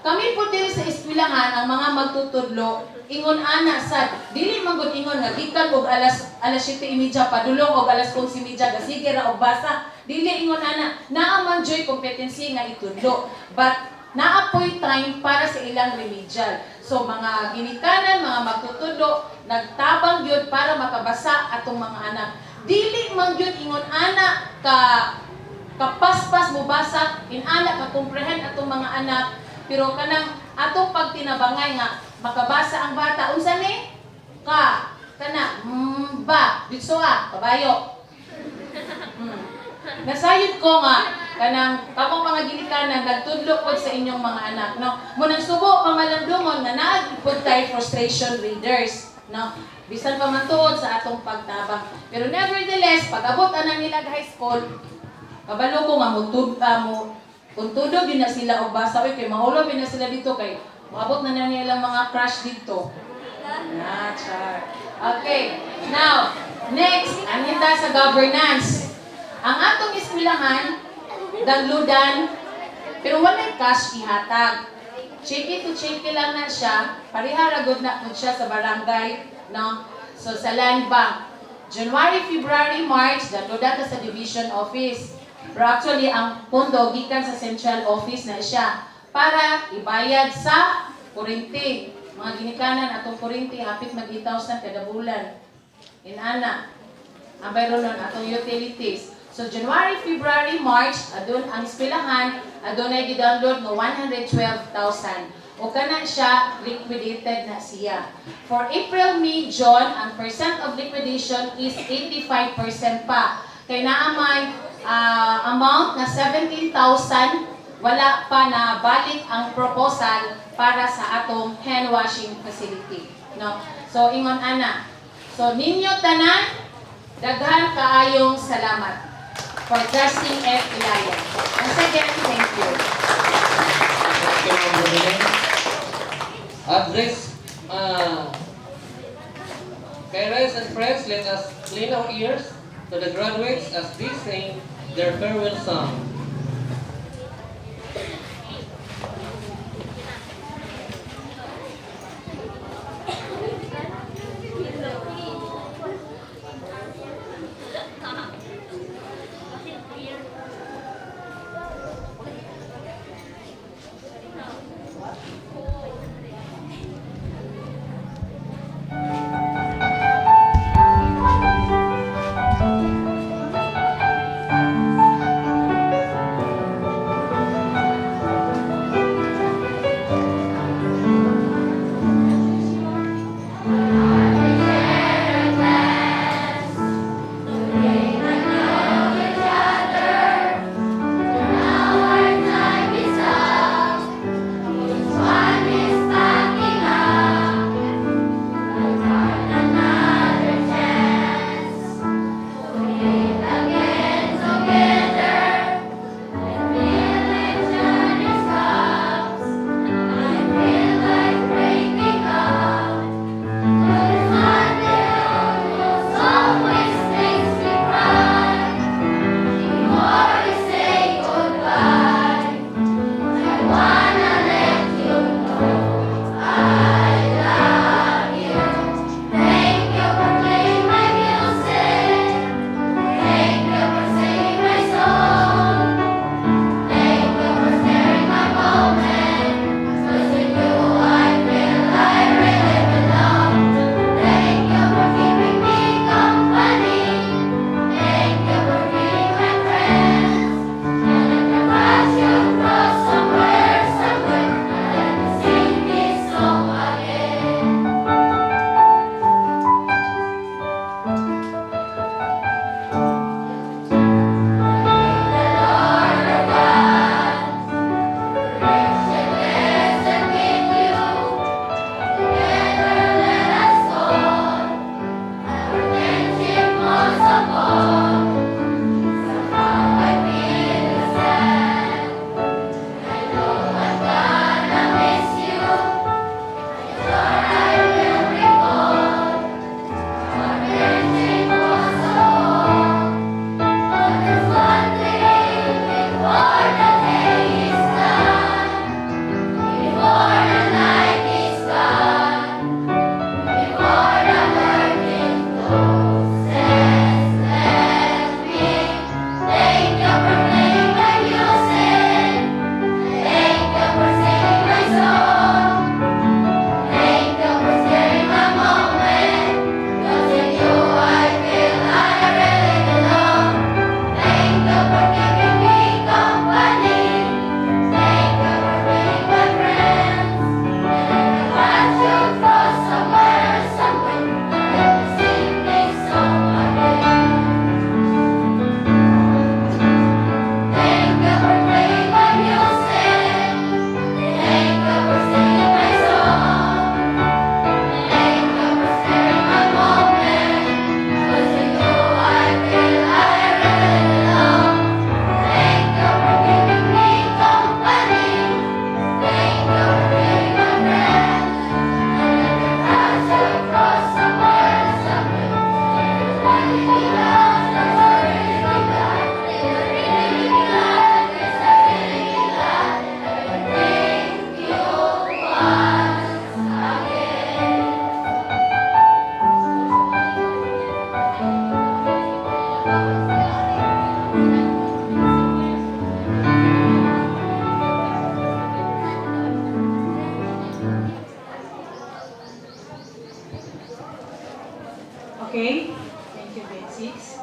Kami po diri sa eskwelahan ang mga magtutudlo ingon ana sad dili man gud ingon nga gikan og alas 7:30 padulong og alas 11:30 sige ra og basa. Dili ingon ana naa man joy competency nga itudlo. But naapoy time para sa ilang remedial. So mga ginikanan, mga magtutudlo, nagtabang gyud para makabasa atong mga anak. Dili man gyud ingon ana kapaspas mo basa, inana ka comprehend atong mga anak, pero kanang atong pagtinabangay nga makabasa ang bata unsa ni? Ba, bitso kabayo. Nasayod ko nga kanang kamong mga ginikanan nagtudlo pod sa inyong mga anak no munang subo pamalandungon nga naa pod kay frustration readers no bisan pa man tuod sa atong pagtabang pero nevertheless pag abot ana nila high school kabalo ko nga kung tudog yun na sila og basa kay mahulo na sila dito kay maabot na nilang mga crush dito char. Okay, now next anita sa governance. Ang atong eskwelahan dagludan pero walay cash ihatag. Cheque to cheque lang na siya. Pareha ra gud na pud siya sa barangay, no? So sa land bank, January, February, March dagludan ta sa division office. Pero actually ang pondo gikan sa central office na siya para ibayad sa kuryente. Mga ginikanan atong kuryente hapit mag 8,000 kada bulan. Inana. Ang bayron nun atong utilities. So January, February, March, adun ang eskwelahan, adunay gidownload nga 112,000. O kana siya, liquidated na siya. For April, May, June, ang percent of liquidation is 85% pa. Kaya naamay amount na 17,000, wala pa na balik ang proposal para sa atong hand washing facility. No? So, ingon ana. So, ninyo tanan, daghan kaayong salamat for trusting F. Ylaya. Once again, thank you. Thank you, Ma'am Romelin. At this, parents and friends, let us clean our ears to the graduates as they sing their farewell song. Okay? Thank you, grade 6.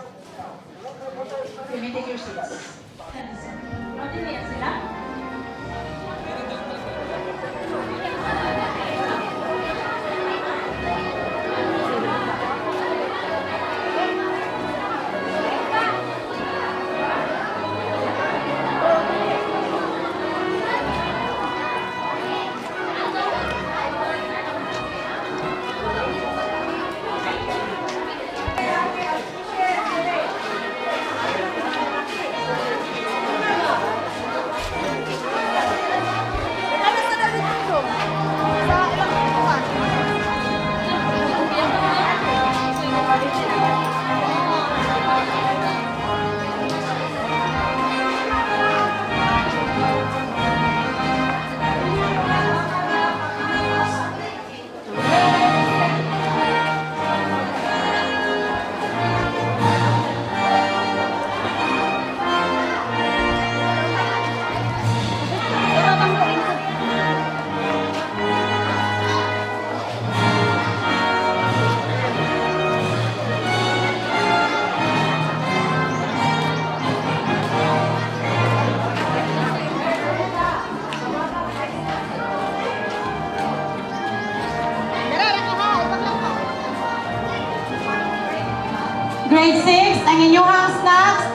grade 6, ang inyong snacks,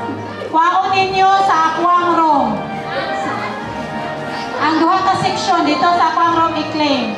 kwaon ninyo sa aquang room. Ang duha ka section dito sa aquang room i-claim.